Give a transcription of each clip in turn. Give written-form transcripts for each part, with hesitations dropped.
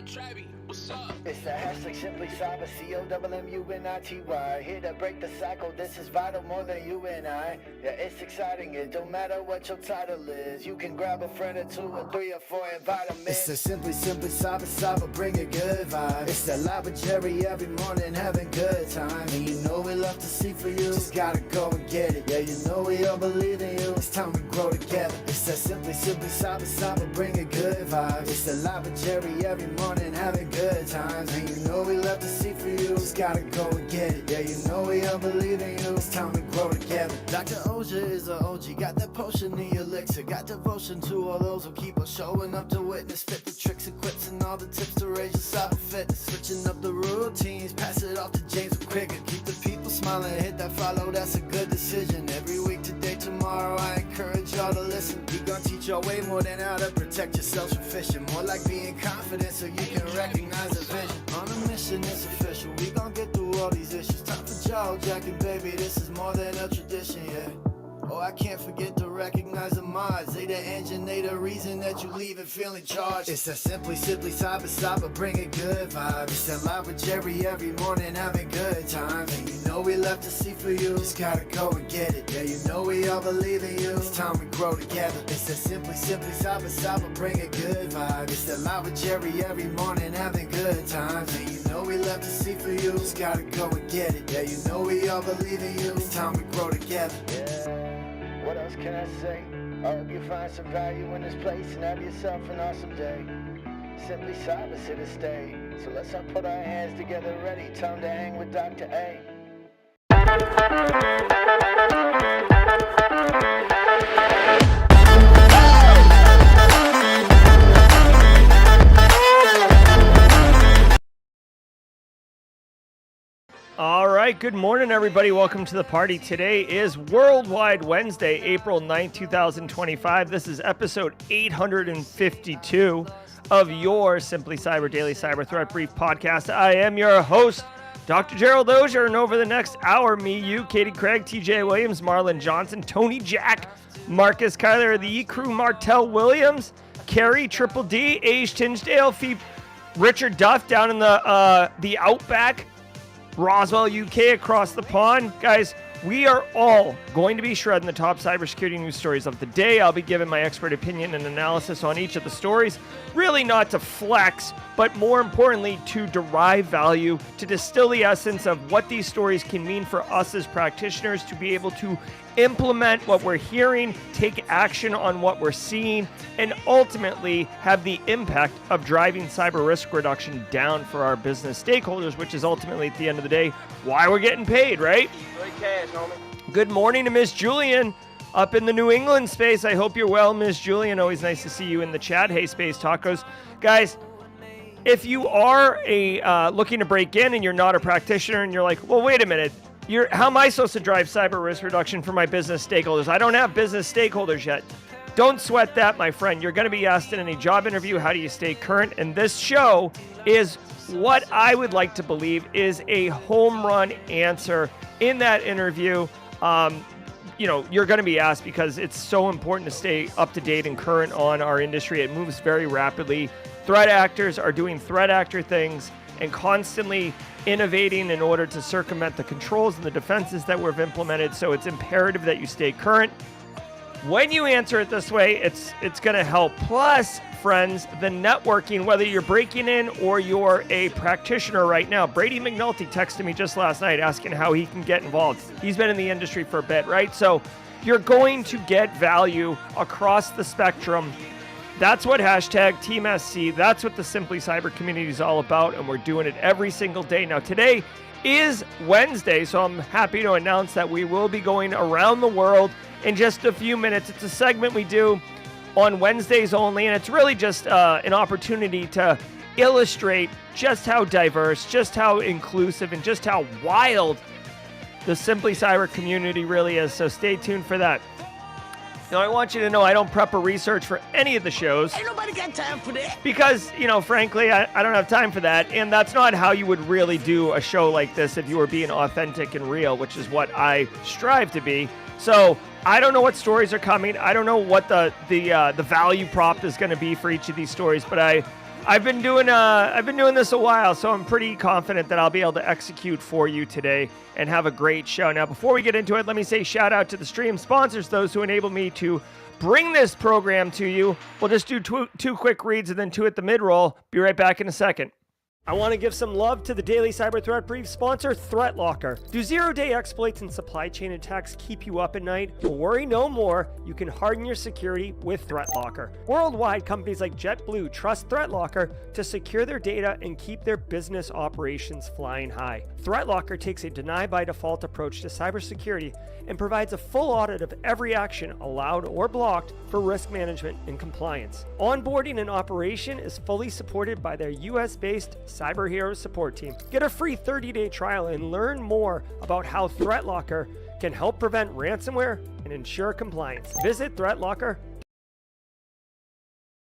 It's the hashtag Simply Cyber, COMMUNITY. Here to break the cycle, this is vital more than you and I. Yeah, it's exciting, it don't matter what your title is. You can grab a friend or two or three or four and vitamins. It's the Simply Cyber, bring a good vibe. It's the live with Jerry every morning, having good time. And you know we love to see for you, just gotta go and get it. Yeah, you know we all believe in you, it's time we grow together. It's the Simply Cyber, bring a good vibe. It's the live with Jerry every morning, having good times. And you know we love to see for you, just gotta go and get it. Yeah, you know we all believe in you, it's time we grow together. Dr. Auger is a OG, got that potion, the elixir. Got devotion to all those who keep us showing up to witness. Fit the tricks, equips, and all the tips to raise your cyber fitness. Switching up the routines, pass it off to James quicker. Keep the people smiling, hit that follow, that's a good decision. Every week, today, tomorrow, I encourage y'all to listen. We gon' teach y'all way more than how to protect yourselves from phishing. More like being confident so you can recognize the vision. On a mission, it's official, we gon' get through all these issues. Time for jaw jacking, baby, this is more than a tradition, yeah. Oh, I can't forget to recognize the mods. They the engine, they the reason that you leave and feeling charged. It's a Simply Cyber, bring a good vibe. It's that live with Jerry every morning, having good times. And you know we love to see for you, just gotta go and get it. Yeah, you know we all believe in you, it's time we grow together. It's a Simply Cyber, bring a good vibe. It's that live with Jerry every morning, having good times. And you know we love to see for you, just gotta go and get it. Yeah, you know we all believe in you, it's time we grow together. Yeah. What else can I say? I hope you find some value in this place and have yourself an awesome day. Simply Cyber's here to stay. So let's all put our hands together ready. Time to hang with Dr. A. All right, good morning, everybody. Welcome to the party. Today is Worldwide Wednesday, April 9th, 2025. This is episode 852 of your Simply Cyber Daily Cyber Threat Brief podcast. I am your host, Dr. Gerald Auger, and over the next hour, me, you, Katie Craig, TJ Williams, Marlon Johnson, Tony Jack, Marcus Kyler, the E-Crew, Martell Williams, Carrie, Triple D, Age Tinsdale, Richard Duff down in the Outback, Roswell, UK, across the pond. Guys, we are all going to be shredding the top cybersecurity news stories of the day. I'll be giving my expert opinion and analysis on each of the stories, really not to flex, but more importantly, to derive value, to distill the essence of what these stories can mean for us as practitioners, to be able to implement what we're hearing, take action on what we're seeing, and ultimately have the impact of driving cyber risk reduction down for our business stakeholders, which is ultimately, at the end of the day, why we're getting paid, right? Great cash, homie. Good morning to Miss Julian up in the New England space. I hope you're well, Miss Julian. Always nice to see you in the chat. Hey, Space Tacos. Guys, if you are looking to break in and you're not a practitioner and you're like, well, wait a minute, how am I supposed to drive cyber risk reduction for my business stakeholders? I don't have business stakeholders yet. Don't sweat that, my friend. You're going to be asked in any job interview, how do you stay current? And this show is what I would like to believe is a home run answer in that interview. You're going to be asked because it's so important to stay up to date and current on our industry. It moves very rapidly. Threat actors are doing threat actor things and constantly innovating in order to circumvent the controls and the defenses that we've implemented. So it's imperative that you stay current. When you answer it this way, it's going to help. Plus, friends, the networking, whether you're breaking in or you're a practitioner right now. Brady McNulty texted me just last night asking how he can get involved. He's been in the industry for a bit, right? So you're going to get value across the spectrum. That's what hashtag Team SC, that's what the Simply Cyber community is all about, and we're doing it every single day. Now, today is Wednesday, so I'm happy to announce that we will be going around the world in just a few minutes. It's a segment we do on Wednesdays only, and it's really just an opportunity to illustrate just how diverse, just how inclusive, and just how wild the Simply Cyber community really is. So stay tuned for that. Now, I want you to know I don't prep or research for any of the shows. Ain't nobody got time for that. Because, frankly, I don't have time for that. And that's not how you would really do a show like this if you were being authentic and real, which is what I strive to be. So I don't know what stories are coming. I don't know what the value prop is going to be for each of these stories. But I I've been doing this a while, so I'm pretty confident that I'll be able to execute for you today and have a great show. Now, before we get into it, let me say shout out to the stream sponsors, those who enable me to bring this program to you. We'll just do two quick reads and then two at the mid-roll. Be right back in a second. I want to give some love to the Daily Cyber Threat Brief sponsor, ThreatLocker. Do zero-day exploits and supply chain attacks keep you up at night? Well, worry no more. You can harden your security with ThreatLocker. Worldwide, companies like JetBlue trust ThreatLocker to secure their data and keep their business operations flying high. ThreatLocker takes a deny-by-default approach to cybersecurity and provides a full audit of every action allowed or blocked for risk management and compliance. Onboarding and operation is fully supported by their US-based Cyber Heroes support team. Get a free 30-day trial and learn more about how ThreatLocker can help prevent ransomware and ensure compliance. Visit ThreatLocker.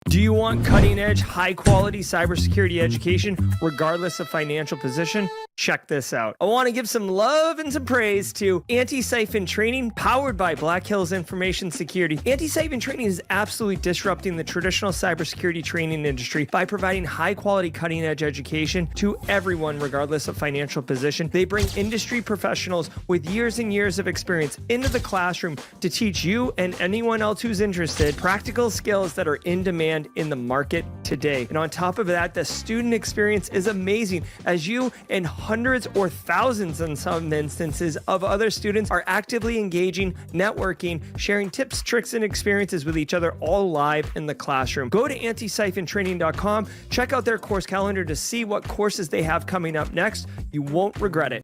Do you want cutting-edge, high-quality cybersecurity education regardless of financial position? Check this out. I want to give some love and some praise to Antisyphon Training, powered by Black Hills Information Security. Antisyphon Training is absolutely disrupting the traditional cybersecurity training industry by providing high-quality, cutting-edge education to everyone regardless of financial position. They bring industry professionals with years and years of experience into the classroom to teach you and anyone else who's interested practical skills that are in demand in the market today. And on top of that, the student experience is amazing as you and hundreds or thousands in some instances of other students are actively engaging, networking, sharing tips, tricks, and experiences with each other all live in the classroom. Go to antisyphontraining.com, check out their course calendar to see what courses they have coming up next. You won't regret it.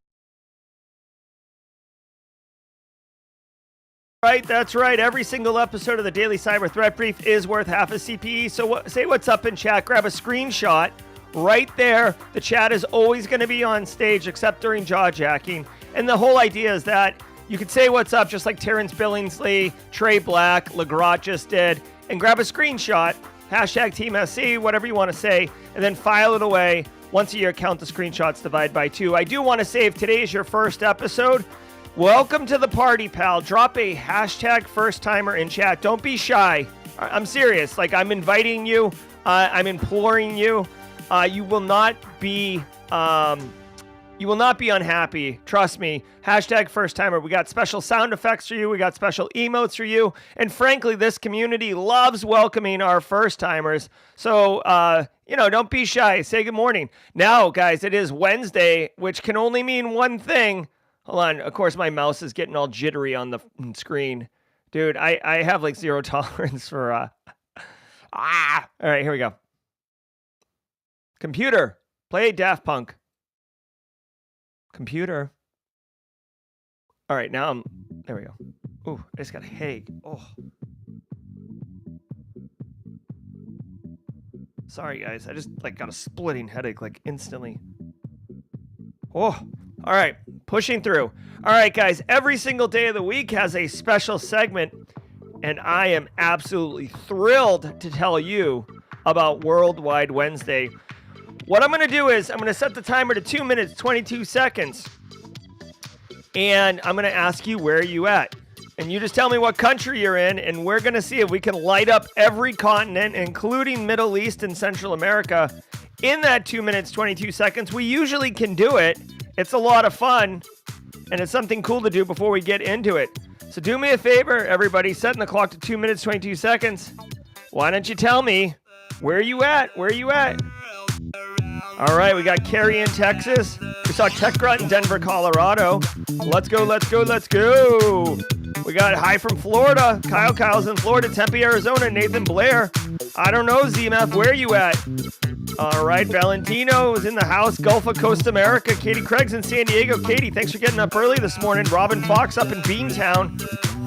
Right, that's right. Every single episode of the Daily Cyber Threat Brief is worth half a CPE. So say what's up in chat. Grab a screenshot right there. The chat is always going to be on stage except during jaw jacking. And the whole idea is that you could say what's up just like Terrence Billingsley, Trey Black, LeGrot just did, and grab a screenshot, hashtag Team SC, whatever you want to say, and then file it away. Once a year, count the screenshots, divide by 2. I do want to say if today is your first episode, welcome to the party, pal. Drop a hashtag first timer in chat. Don't be shy. I'm serious. Like, I'm inviting you. I'm imploring you. You will not be unhappy. Trust me. Hashtag first timer. We got special sound effects for you. We got special emotes for you. And frankly, this community loves welcoming our first timers. So, don't be shy. Say good morning. Now, guys, it is Wednesday, which can only mean one thing. Hold on. Of course, my mouse is getting all jittery on the screen. Dude, I have like zero tolerance for... All right, here we go. Computer, play Daft Punk. Computer. All right, now there we go. Ooh, I just got a headache. Oh. Sorry, guys. I just got a splitting headache instantly. Oh. All right, pushing through. All right, guys, every single day of the week has a special segment, and I am absolutely thrilled to tell you about Worldwide Wednesday. What I'm going to do is I'm going to set the timer to 2 minutes, 22 seconds, and I'm going to ask you where you at. And you just tell me what country you're in, and we're going to see if we can light up every continent, including Middle East and Central America, in that 2 minutes, 22 seconds. We usually can do it. It's a lot of fun, and it's something cool to do before we get into it. So do me a favor, everybody, setting the clock to 2 minutes, 22 seconds. Why don't you tell me, where you at? Where you at? All right, we got Carrie in Texas. We saw TechGrut in Denver, Colorado. Let's go, let's go, let's go. We got hi from Florida. Kyle's in Florida. Tempe, Arizona. Nathan Blair. I don't know, ZMF, where you at? All right, Valentino is in the house. Gulf of Costa America. Katie Craig's in San Diego. Katie, thanks for getting up early this morning. Robin Fox up in Beantown.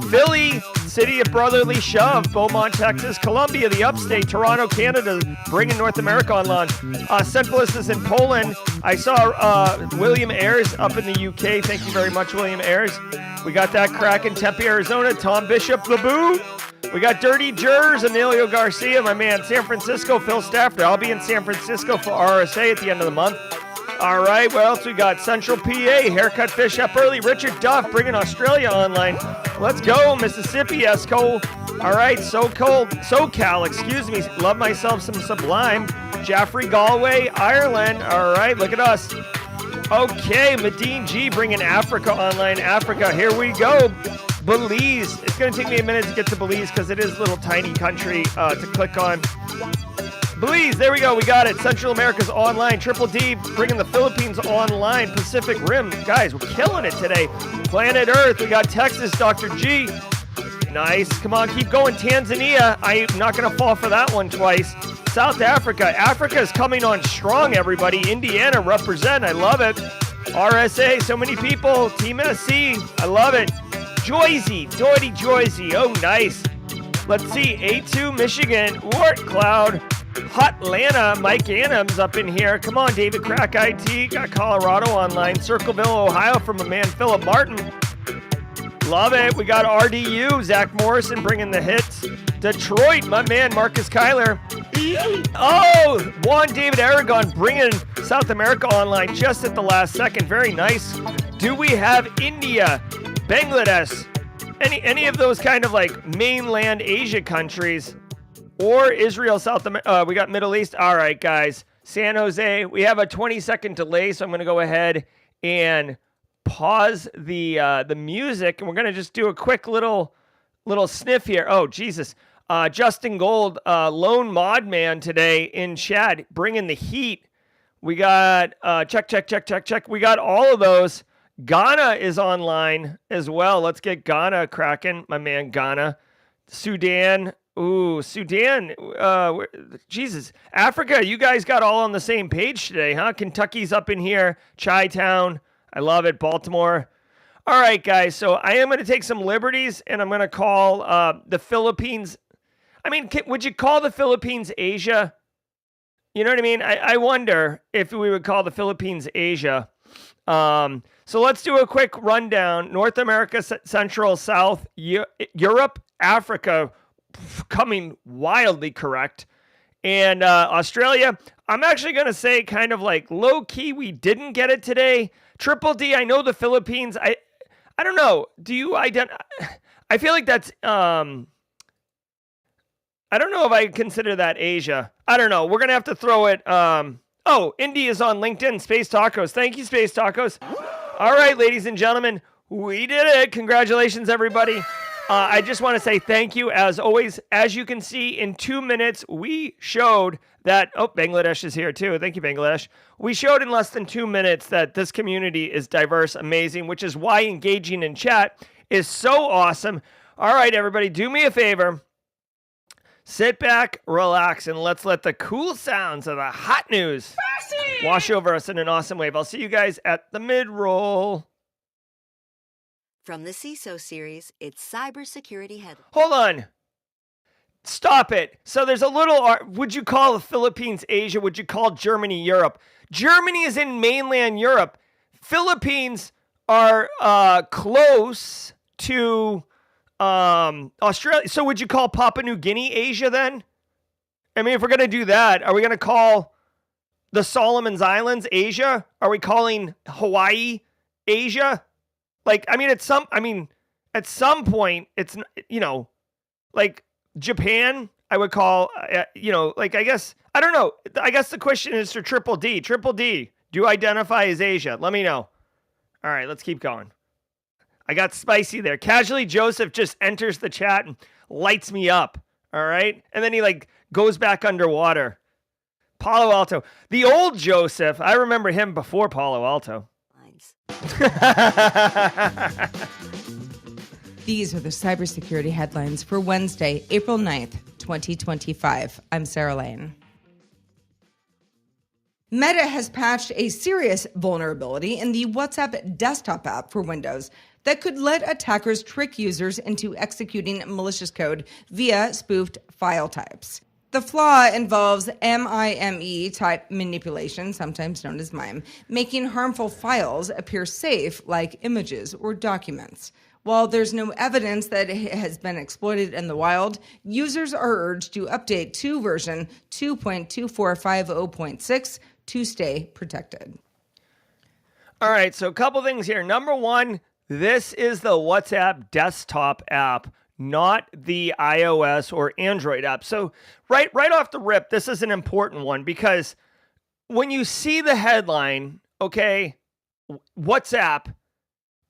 Philly, City of Brotherly Shove. Beaumont, Texas. Columbia, the upstate. Toronto, Canada, bringing North America online. Centralist is in Poland. I saw William Ayers up in the UK. Thank you very much, William Ayers. We got that crack in Tempe, Arizona. Tom Bishop, Laboo. We got Dirty Jers, Emilio Garcia, my man. San Francisco, Phil Stafford. I'll be in San Francisco for RSA at the end of the month. All right, what else we got? Central PA, Haircut Fish up early. Richard Duff bringing Australia online. Let's go, Mississippi, Esco. All right, SoCal, excuse me. Love myself some Sublime. Jaffrey Galway, Ireland. All right, look at us. Okay, Medine G bringing Africa online. Africa, here we go. Belize. It's going to take me a minute to get to Belize because it is a little tiny country to click on. Belize, there we go. We got it. Central America's online. Triple D bringing the Philippines online. Pacific Rim. Guys, we're killing it today. Planet Earth. We got Texas, Dr. G. Nice. Come on, keep going. Tanzania. I'm not going to fall for that one twice. South Africa. Africa is coming on strong, everybody. Indiana, represent. I love it. RSA, so many people. Team SC. I love it. Joyzy. Doherty Joyzy. Oh, nice. Let's see. A2, Michigan. Wart Cloud. Hotlanta, Mike Adams up in here. Come on, David Crack IT. Got Colorado online. Circleville, Ohio from a man, Philip Martin. Love it. We got RDU, Zach Morrison bringing the hits. Detroit, my man, Marcus Kyler. Oh, Juan David Aragon bringing South America online just at the last second. Very nice. Do we have India, Bangladesh, any of those kind of like mainland Asia countries? Or Israel, South America. We got Middle East. All right, guys. San Jose. We have a 20-second delay, so I'm going to go ahead and pause the music, and we're going to just do a quick little sniff here. Oh, Jesus. Justin Gold, Lone Mod Man today in chat, bringing the heat. We got check. We got all of those. Ghana is online as well. Let's get Ghana cracking. My man, Ghana. Sudan. Ooh, Sudan. Jesus. Africa, you guys got all on the same page today, huh? Kentucky's up in here. Chi-Town. I love it. Baltimore. All right, guys. So I am going to take some liberties, and I'm going to call the Philippines. I mean, would you call the Philippines Asia? You know what I mean? I wonder if we would call the Philippines Asia. So let's do a quick rundown. North America, Central, South, Europe, Africa, coming wildly correct. And Australia, I'm actually going to say kind of like low-key, we didn't get it today. Triple D, I know the Philippines. I don't know. Do you identify? I feel like that's, I don't know if I consider that Asia. I don't know. We're going to have to throw it. Oh, India's on LinkedIn. Space Tacos. Thank you, Space Tacos. All right, ladies and gentlemen, we did it. Congratulations, everybody. I just want to say thank you, as always. As you can see, in 2 minutes, we showed that... Oh, Bangladesh is here, too. Thank you, Bangladesh. We showed in less than 2 minutes that this community is diverse, amazing, which is why engaging in chat is so awesome. All right, everybody, do me a favor. Sit back, relax, and let's let the cool sounds of the hot news wash over us in an awesome wave. I'll see you guys at the mid-roll. From the CISO series, it's cybersecurity headlines. Hold on. Stop it. So there's a little... Would you call the Philippines Asia? Would you call Germany Europe? Germany is in mainland Europe. Philippines are close to Australia. So would you call Papua New Guinea Asia then? I mean, if we're going to do that, are we going to call the Solomon Islands Asia? Are we calling Hawaii Asia? Like, I mean, at some point, it's, you know, like Japan, I would call, you know, like, I guess, I don't know. I guess the question is for Triple D. Triple D, do you identify as Asia? Let me know. All right, let's keep going. I got spicy there. Casually Joseph just enters the chat and lights me up. All right. And then he like goes back underwater. Palo Alto. The old Joseph. I remember him before Palo Alto. These are the cybersecurity headlines for Wednesday, April 9th, 2025. I'm Sarah Lane. Meta has patched a serious vulnerability in the WhatsApp desktop app for Windows that could let attackers trick users into executing malicious code via spoofed file types. The flaw involves MIME type manipulation, sometimes known as MIME, making harmful files appear safe like images or documents. While there's no evidence that it has been exploited in the wild, users are urged to update to version 2.2450.6 to stay protected. All right, so a couple things here. Number one, this is the WhatsApp desktop app. not the iOS or Android app. So right off the rip, this is an important one because when you see the headline, okay, WhatsApp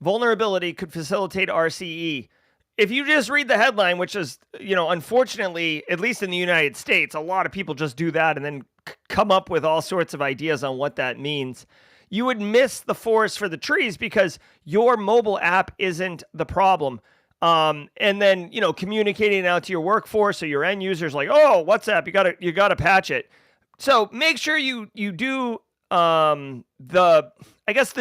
vulnerability could facilitate RCE. If you just read the headline, which is, unfortunately, at least in the United States, a lot of people just do that and then come up with all sorts of ideas on what that means. You would miss the forest for the trees because your mobile app isn't the problem. And then, communicating out to your workforce or your end users like, oh, WhatsApp, you gotta patch it. So make sure you do the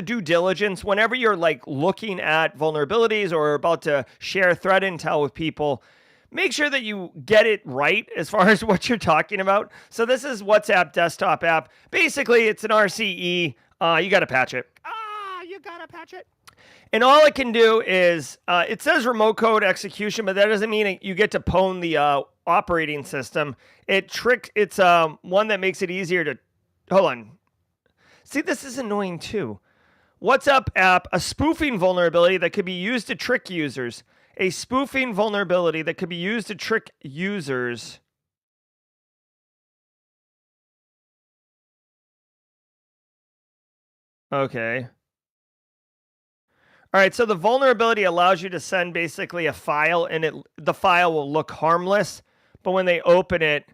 due diligence whenever you're like looking at vulnerabilities or about to share threat intel with people. Make sure that you get it right as far as what you're talking about. So this is WhatsApp desktop app. Basically, it's an RCE. You got to patch it. You got to patch it. And all it can do is, it says remote code execution, but that doesn't mean you get to pwn the operating system. It's one that makes it easier to, hold on. See, this is annoying too. WhatsApp app, a spoofing vulnerability that could be used to trick users. A spoofing vulnerability that could be used to trick users. Okay. All right, so the vulnerability allows you to send basically a file, and the file will look harmless, but when they open it,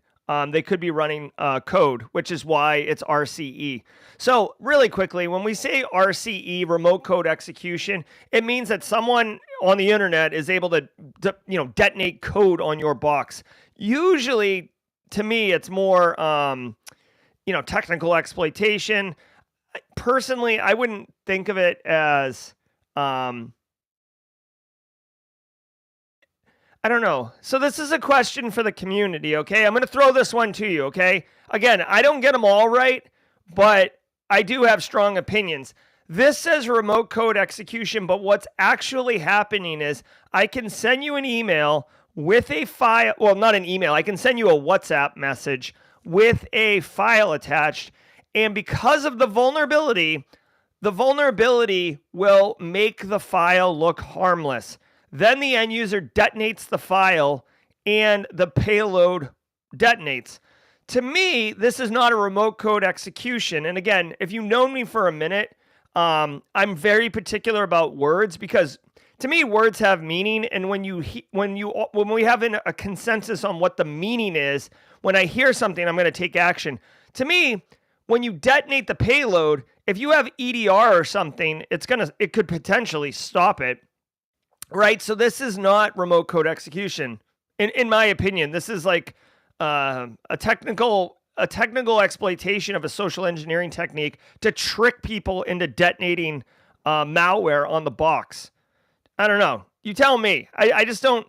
they could be running code, which is why it's RCE. So really quickly, when we say RCE, remote code execution, it means that someone on the internet is able to detonate code on your box. Usually, to me, it's more technical exploitation. Personally, I wouldn't think of it as I don't know. So this is a question for the community, okay? I'm going to throw this one to you, okay? Again, I don't get them all right, but I do have strong opinions. This says remote code execution, but what's actually happening is I can send you an email with a file. Well, not an email. I can send you a WhatsApp message with a file attached. And because of the vulnerability will make the file look harmless. Then the end user detonates the file and the payload detonates. To me, this is not a remote code execution. And again, if you've known me for a minute, I'm very particular about words because to me, words have meaning. And when we have a consensus on what the meaning is, when I hear something, I'm going to take action. To me, when you detonate the payload, if you have EDR or something, it could potentially stop it. Right, so this is not remote code execution, in my opinion. This is like a technical exploitation of a social engineering technique to trick people into detonating malware on the box. I don't know. You tell me. I just don't.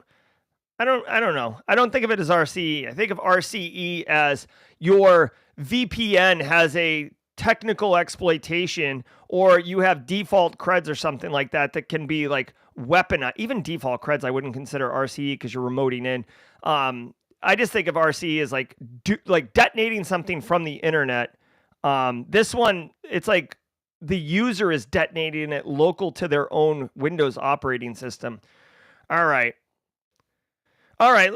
I don't know. I don't think of it as RCE. I think of RCE as your VPN has a technical exploitation, or you have default creds or something like that can be like weaponized. Even default creds I wouldn't consider RCE because you're remoting in. I just think of RCE as like detonating something from the internet. This one, it's like the user is detonating it local to their own Windows operating system. All right.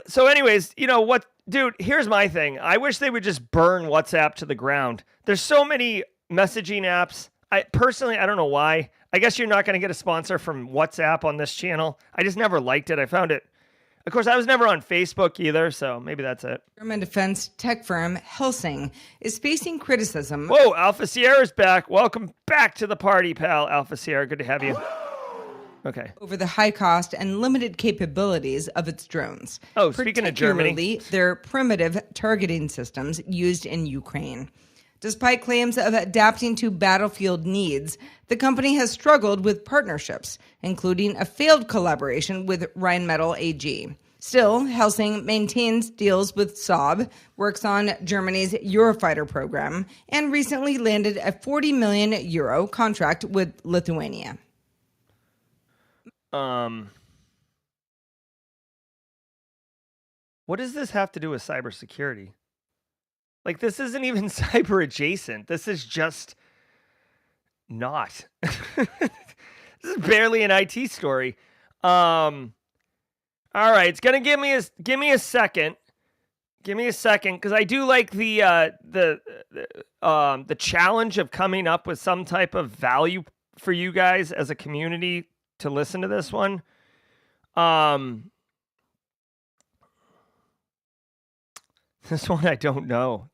So anyways, what? Dude, here's my thing. I wish they would just burn WhatsApp to the ground. There's so many messaging apps. I don't know why. I guess you're not going to get a sponsor from WhatsApp on this channel. I just never liked it. I found it. Of course, I was never on Facebook either, so maybe that's it. German defense tech firm Helsing is facing criticism. Whoa, Alpha Sierra's back. Welcome back to the party, pal. Alpha Sierra, good to have you. Okay. Over the high cost and limited capabilities of its drones. Oh, speaking of Germany. Particularly their primitive targeting systems used in Ukraine. Despite claims of adapting to battlefield needs, the company has struggled with partnerships, including a failed collaboration with Rheinmetall AG. Still, Helsing maintains deals with Saab, works on Germany's Eurofighter program, and recently landed a 40 million euro contract with Lithuania. What does this have to do with cybersecurity? Like, this isn't even cyber adjacent. This is just not. This is barely an IT story. All All right, it's gonna give me a second. Give me a second, because I do like the challenge of coming up with some type of value for you guys as a community to listen to this one. This one I don't know.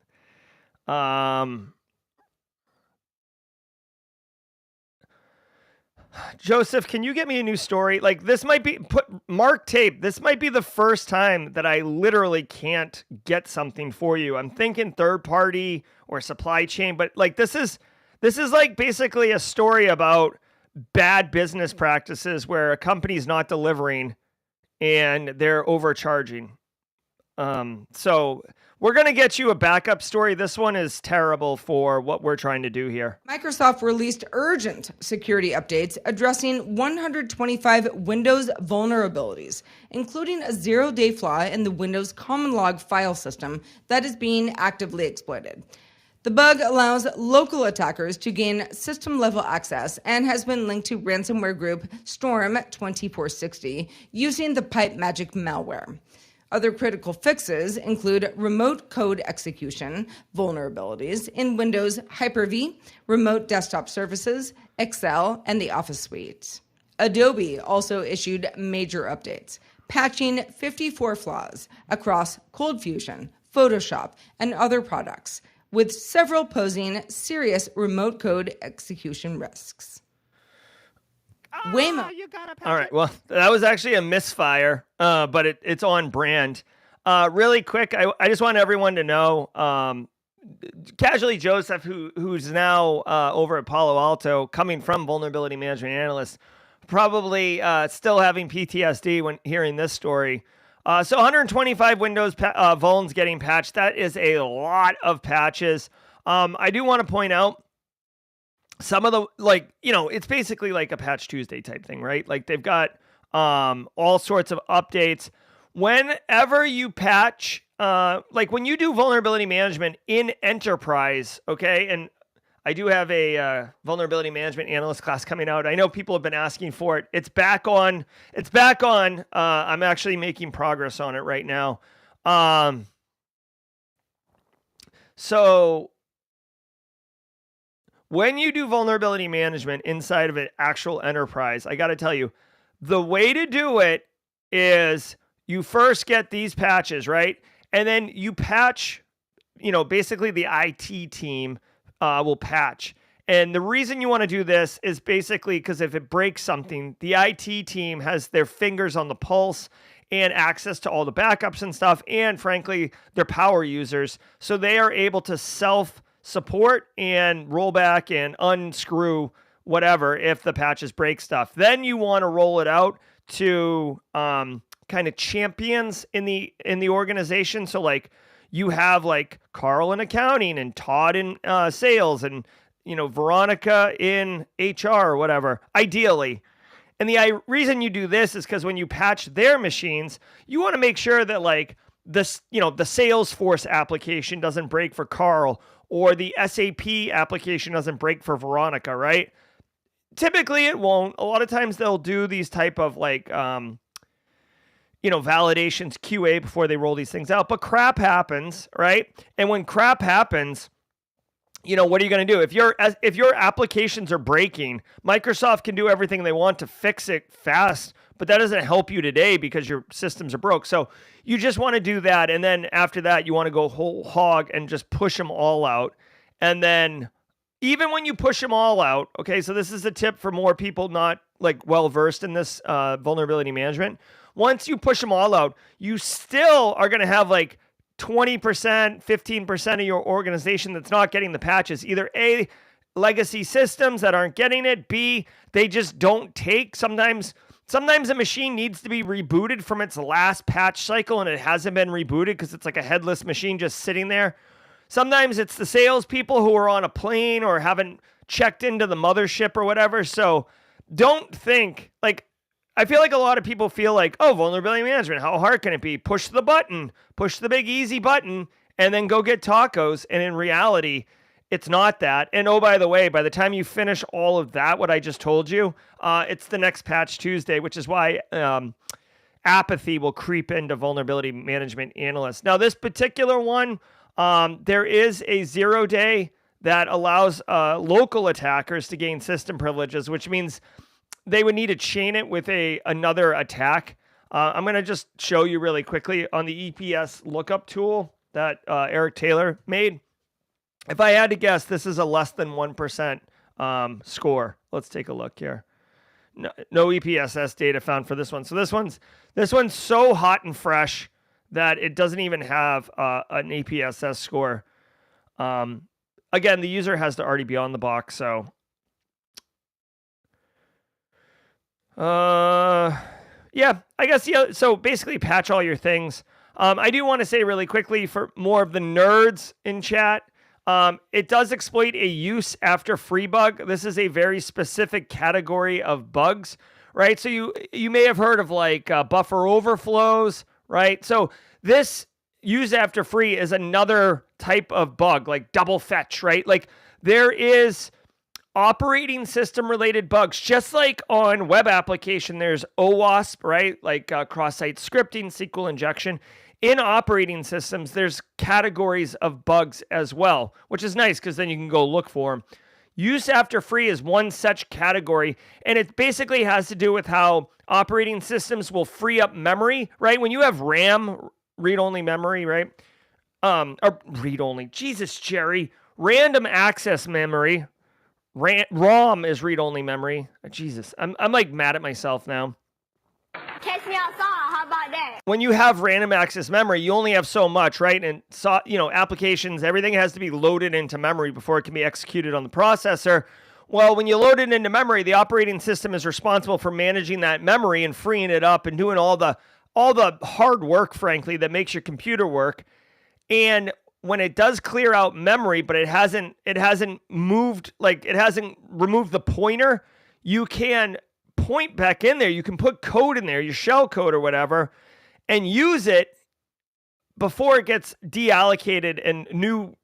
Joseph, can you get me a new story? Like, this might be mark tape. This might be the first time that I literally can't get something for you. I'm thinking third party or supply chain, but like this is like basically a story about bad business practices where a company's not delivering and they're overcharging. So we're going to get you a backup story. This one is terrible for what we're trying to do here. Microsoft released urgent security updates addressing 125 Windows vulnerabilities, including a zero-day flaw in the Windows common log file system that is being actively exploited. The bug allows local attackers to gain system-level access and has been linked to ransomware group Storm 2460 using the Pipe Magic malware. Other critical fixes include remote code execution vulnerabilities in Windows Hyper-V, remote desktop services, Excel, and the Office suite. Adobe also issued major updates, patching 54 flaws across Cold Fusion, Photoshop, and other products, with several posing serious remote code execution risks. Waymo. All right. Well, that was actually a misfire, but it's on brand. Really quick, I just want everyone to know, Casually Joseph, who's now over at Palo Alto, coming from vulnerability management analyst, probably still having PTSD when hearing this story. So 125 Windows vulns getting patched. That is a lot of patches. I do want to point out some of the, like, it's basically like a Patch Tuesday type thing, right? Like they've got all sorts of updates. Whenever you patch, like when you do vulnerability management in enterprise, okay, and I do have a vulnerability management analyst class coming out. I know people have been asking for it. It's back on. I'm actually making progress on it right now. So when you do vulnerability management inside of an actual enterprise, I got to tell you, the way to do it is you first get these patches, right? And then you patch, basically the IT team will patch. And the reason you want to do this is basically because if it breaks something, the IT team has their fingers on the pulse and access to all the backups and stuff. And frankly, they're power users. So they are able to self-support and roll back and unscrew whatever if the patches break stuff. Then you want to roll it out to kind of champions in the organization. So like you have like Carl in accounting and Todd in sales and Veronica in HR or whatever, ideally. And the reason you do this is because when you patch their machines, you want to make sure that like this, the Salesforce application doesn't break for Carl or the SAP application doesn't break for Veronica, right? Typically it won't. A lot of times they'll do these type of like, validations, QA before they roll these things out, but crap happens, right? And when crap happens, what are you going to do? If your applications are breaking, Microsoft can do everything they want to fix it fast, but that doesn't help you today because your systems are broke. So you just want to do that. And then after that, you want to go whole hog and just push them all out. And then even when you push them all out, okay, so this is a tip for more people not like well-versed in this vulnerability management. Once you push them all out, you still are going to have like 20%, 15% of your organization that's not getting the patches. Either A, legacy systems that aren't getting it. B, they just don't take. Sometimes a machine needs to be rebooted from its last patch cycle and it hasn't been rebooted because it's like a headless machine just sitting there. Sometimes it's the salespeople who are on a plane or haven't checked into the mothership or whatever. So don't think like, I feel like a lot of people feel like, oh, vulnerability management, how hard can it be? Push the button, push the big easy button, and then go get tacos. And in reality, it's not that. And oh, by the way, by the time you finish all of that, what I just told you, it's the next Patch Tuesday, which is why apathy will creep into vulnerability management analysts. Now, this particular one, there is a 0-day that allows local attackers to gain system privileges, which means they would need to chain it with another attack. I'm going to just show you really quickly on the EPS lookup tool that Eric Taylor made. If I had to guess, this is a less than 1% score. Let's take a look here. No EPSS data found for this one. So this one's so hot and fresh that it doesn't even have an EPSS score. Again, the user has to already be on the box. So, yeah, I guess, yeah. So basically patch all your things. I do want to say really quickly for more of the nerds in chat, it does exploit a use after free bug. This is a very specific category of bugs, right? So you may have heard of like buffer overflows, right? So this use after free is another type of bug, like double fetch, right? Like there is operating system related bugs, just like on web application, there's OWASP, right? Like cross-site scripting, SQL injection. In operating systems, there's categories of bugs as well, which is nice because then you can go look for them. Use after free is one such category, and it basically has to do with how operating systems will free up memory, right? When you have RAM, read-only memory, right? Or read-only, Jesus, Jerry. Random access memory. ROM is read-only memory. Jesus, I'm like mad at myself now. Catch me outside. How about that? When you have random access memory, you only have so much, right? And so, applications, everything has to be loaded into memory before it can be executed on the processor. Well, when you load it into memory, the operating system is responsible for managing that memory and freeing it up and doing all the hard work, frankly, that makes your computer work. And when it does clear out memory, but it hasn't moved, like it hasn't removed the pointer, you can point back in there. You can put code in there, your shell code or whatever, and use it before it gets deallocated and new,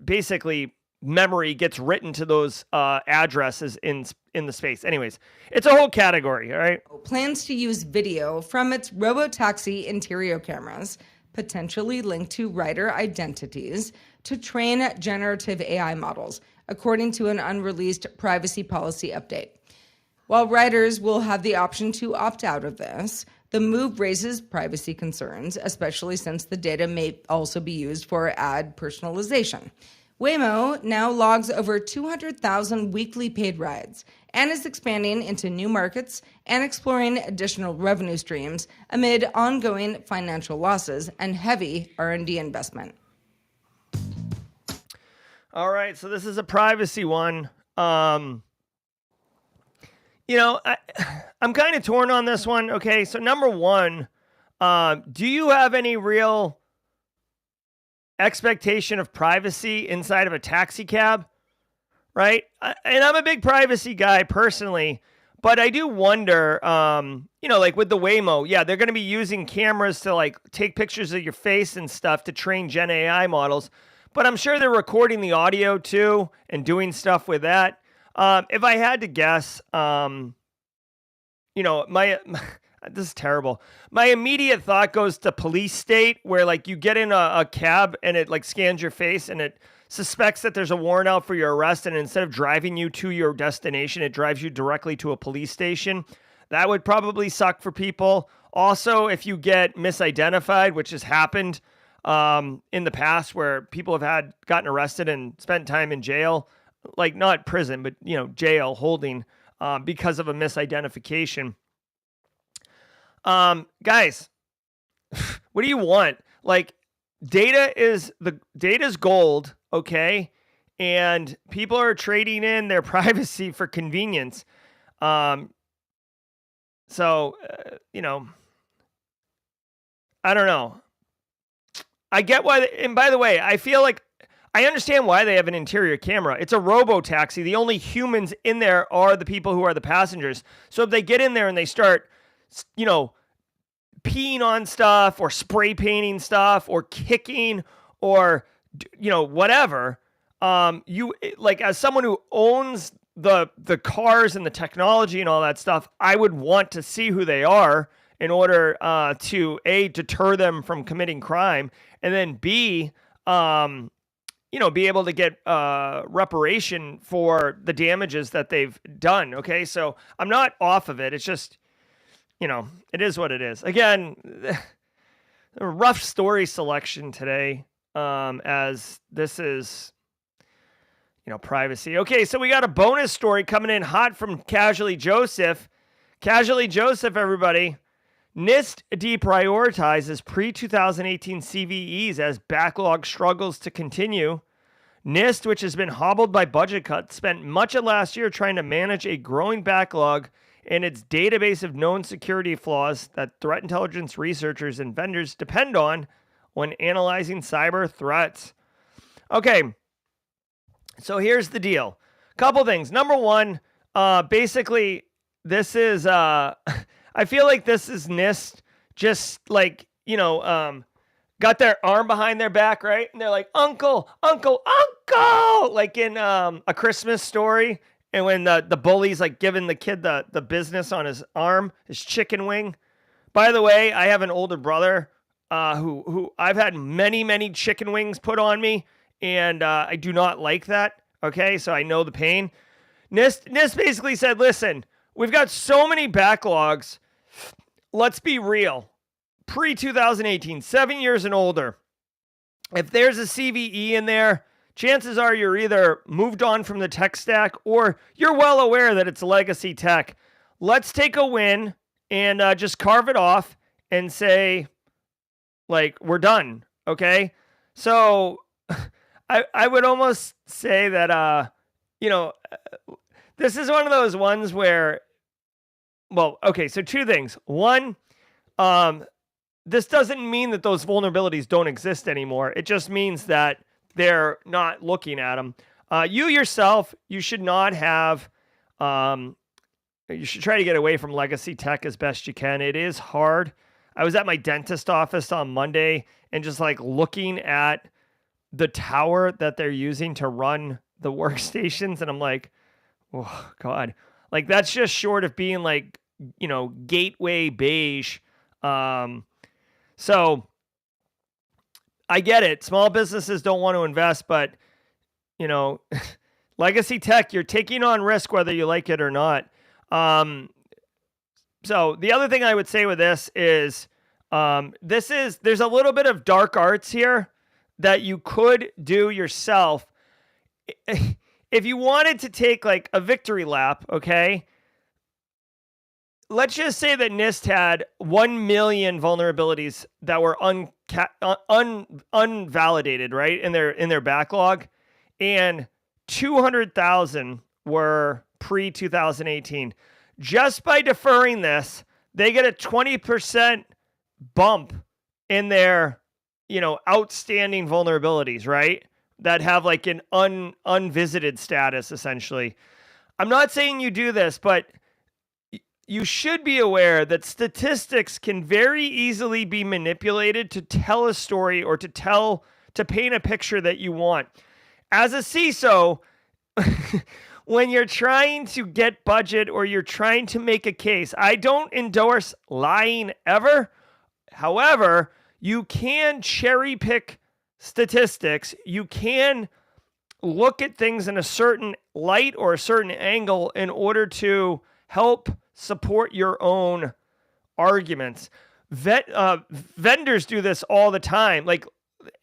basically memory gets written to those addresses in the space. Anyways, it's a whole category, all right? Plans to use video from its robotaxi interior cameras, potentially linked to rider identities, to train generative AI models, according to an unreleased privacy policy update. While riders will have the option to opt out of this, the move raises privacy concerns, especially since the data may also be used for ad personalization. Waymo now logs over 200,000 weekly paid rides and is expanding into new markets and exploring additional revenue streams amid ongoing financial losses and heavy R&D investment. All right, so this is a privacy one. I'm kind of torn on this one. Okay, so number one, do you have any real expectation of privacy inside of a taxi cab? Right? And I'm a big privacy guy personally, but I do wonder, like with the Waymo, yeah, they're going to be using cameras to like take pictures of your face and stuff to train Gen AI models. But I'm sure they're recording the audio too and doing stuff with that. If I had to guess, this is terrible. My immediate thought goes to police state, where like you get in a cab and it like scans your face and it suspects that there's a warrant out for your arrest. And instead of driving you to your destination, it drives you directly to a police station. That would probably suck for people. Also, if you get misidentified, which has happened in the past where people have gotten arrested and spent time in jail, like not prison, but, jail holding because of a misidentification. Guys, what do you want? Like data's gold. Okay. And people are trading in their privacy for convenience. So, I don't know. I get why, and by the way, I feel like I understand why they have an interior camera. It's a robo-taxi. The only humans in there are the people who are the passengers. So if they get in there and they start, peeing on stuff or spray painting stuff or kicking or, whatever, you like as someone who owns the cars and the technology and all that stuff, I would want to see who they are in order to A, deter them from committing crime, and then B, be able to get reparation for the damages that they've done. Okay, so I'm not off of it. It's just, it is what it is. Again, a rough story selection today, as this is, privacy. Okay, so we got a bonus story coming in hot from Casually Joseph. Casually Joseph, everybody. NIST deprioritizes pre-2018 CVEs as backlog struggles to continue. NIST, which has been hobbled by budget cuts, spent much of last year trying to manage a growing backlog in its database of known security flaws that threat intelligence researchers and vendors depend on when analyzing cyber threats. Okay, so here's the deal. Couple things. Number one, basically, this is... I feel like this is NIST just like, got their arm behind their back, right? And they're like, uncle, uncle, uncle, like in A Christmas Story. And when the bully's like giving the kid the business on his arm, his chicken wing. By the way, I have an older brother who I've had many, many chicken wings put on me. And I do not like that. Okay, so I know the pain. NIST basically said, listen, we've got so many backlogs. Let's be real. Pre-2018, 7 years and older. If there's a CVE in there, chances are you're either moved on from the tech stack or you're well aware that it's legacy tech. Let's take a win and just carve it off and say, like, we're done. Okay? So I would almost say that, this is one of those ones where, well, okay, so two things. One, this doesn't mean that those vulnerabilities don't exist anymore. It just means that they're not looking at them. You yourself, you should not have, you should try to get away from legacy tech as best you can. It is hard. I was at my dentist office on Monday and just like looking at the tower that they're using to run the workstations. And I'm like, oh God, like that's just short of being like, gateway beige. So I get it. Small businesses don't want to invest, but legacy tech, you're taking on risk whether you like it or not. So the other thing I would say with this is, there's a little bit of dark arts here that you could do yourself. If you wanted to take like a victory lap, okay? Let's just say that NIST had 1 million vulnerabilities that were unvalidated, right? In their backlog, and 200,000 were pre-2018. Just by deferring this, they get a 20% bump in their, outstanding vulnerabilities, right? That have like an unvisited status, essentially. I'm not saying you do this, but you should be aware that statistics can very easily be manipulated to tell a story or to paint a picture that you want. As a CISO, when you're trying to get budget or you're trying to make a case, I don't endorse lying ever. However, you can cherry pick statistics. You can look at things in a certain light or a certain angle in order to help support your own arguments. Vendors do this all the time. Like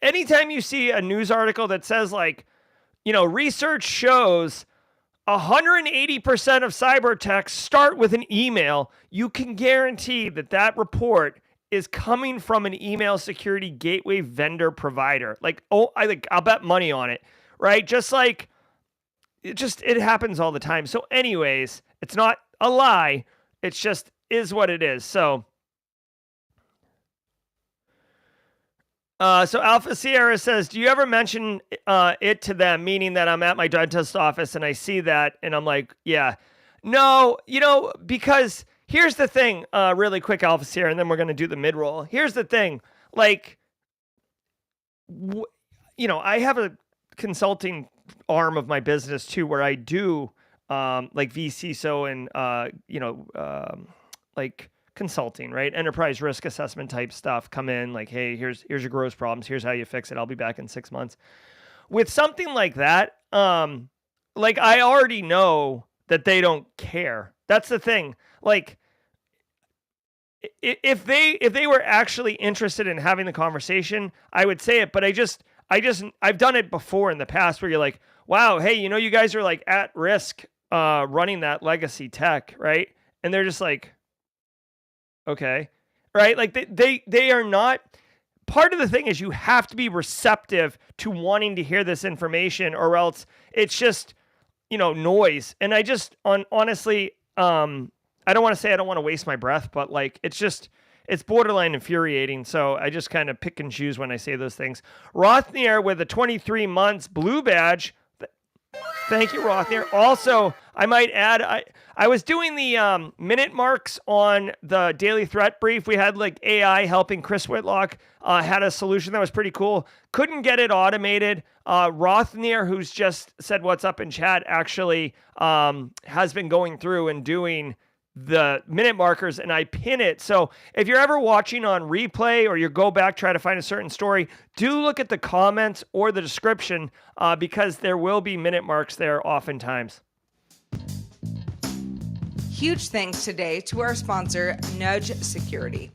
anytime you see a news article that says like, research shows 180% of cyber attacks start with an email, you can guarantee that report is coming from an email security gateway vendor provider. Like, I'll bet money on it, right? Just like it happens all the time. So anyways, it's not a lie. It's just is what it is. So Alpha Sierra says, do you ever mention it to them, meaning that I'm at my dentist office and I see that and I'm like, yeah. No, because here's the thing, really quick, Alpha Sierra, and then we're going to do the mid-roll. Here's the thing, like, I have a consulting arm of my business too, where I do like vCISO and like consulting, right? Enterprise risk assessment type stuff come in like, hey, here's your gross problems. Here's how you fix it. I'll be back in 6 months. With something like that, like I already know that they don't care. That's the thing. Like if they were actually interested in having the conversation, I would say it, but I've done it before in the past where you're like, wow, hey, you guys are like at risk running that legacy tech, right? And they're just like, okay, right? Like they are not. Part of the thing is you have to be receptive to wanting to hear this information, or else it's just, noise. And I just honestly, I don't want to say I don't want to waste my breath, but like it's borderline infuriating. So I just kind of pick and choose when I say those things. Rothnier with a 23 months blue badge. Thank you, Rothnier. Also, I might add, I was doing the minute marks on the daily threat brief. We had like AI helping. Chris Whitlock had a solution that was pretty cool. Couldn't get it automated. Rothnier, who's just said what's up in chat, actually has been going through and doing the minute markers, and I pin it. So if you're ever watching on replay or you go back, try to find a certain story, do look at the comments or the description because there will be minute marks there oftentimes. Huge thanks today to our sponsor, Nudge Security.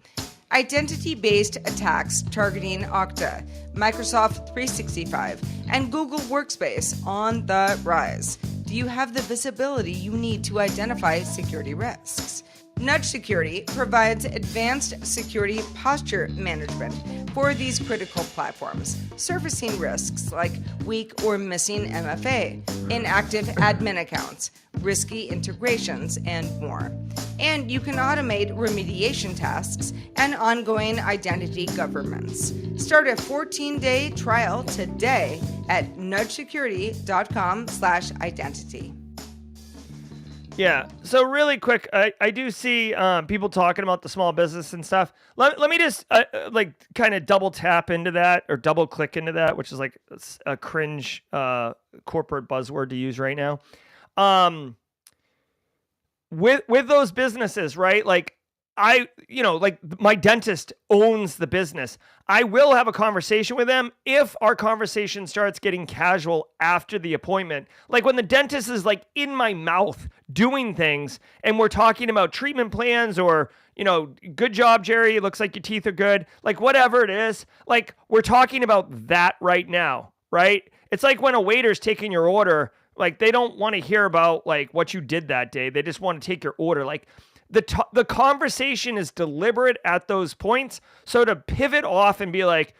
Identity-based attacks targeting Okta, Microsoft 365, and Google Workspace on the rise. Do you have the visibility you need to identify security risks? Nudge Security provides advanced security posture management for these critical platforms, surfacing risks like weak or missing MFA, inactive admin accounts, risky integrations, and more. And you can automate remediation tasks and ongoing identity governance. Start a 14-day trial today at nudgesecurity.com/identity. Yeah. So really quick, I do see people talking about the small business and stuff. Let me just like kind of double tap into that or double click into that, which is like a cringe corporate buzzword to use right now. With those businesses, right? Like like my dentist owns the business. I will have a conversation with them if our conversation starts getting casual after the appointment. Like when the dentist is like in my mouth doing things and we're talking about treatment plans or, good job, Jerry. It looks like your teeth are good. Like whatever it is, like we're talking about that right now, right? It's like when a waiter's taking your order, like they don't want to hear about like what you did that day. They just want to take your order. Like the conversation is deliberate at those points. So to pivot off and be like,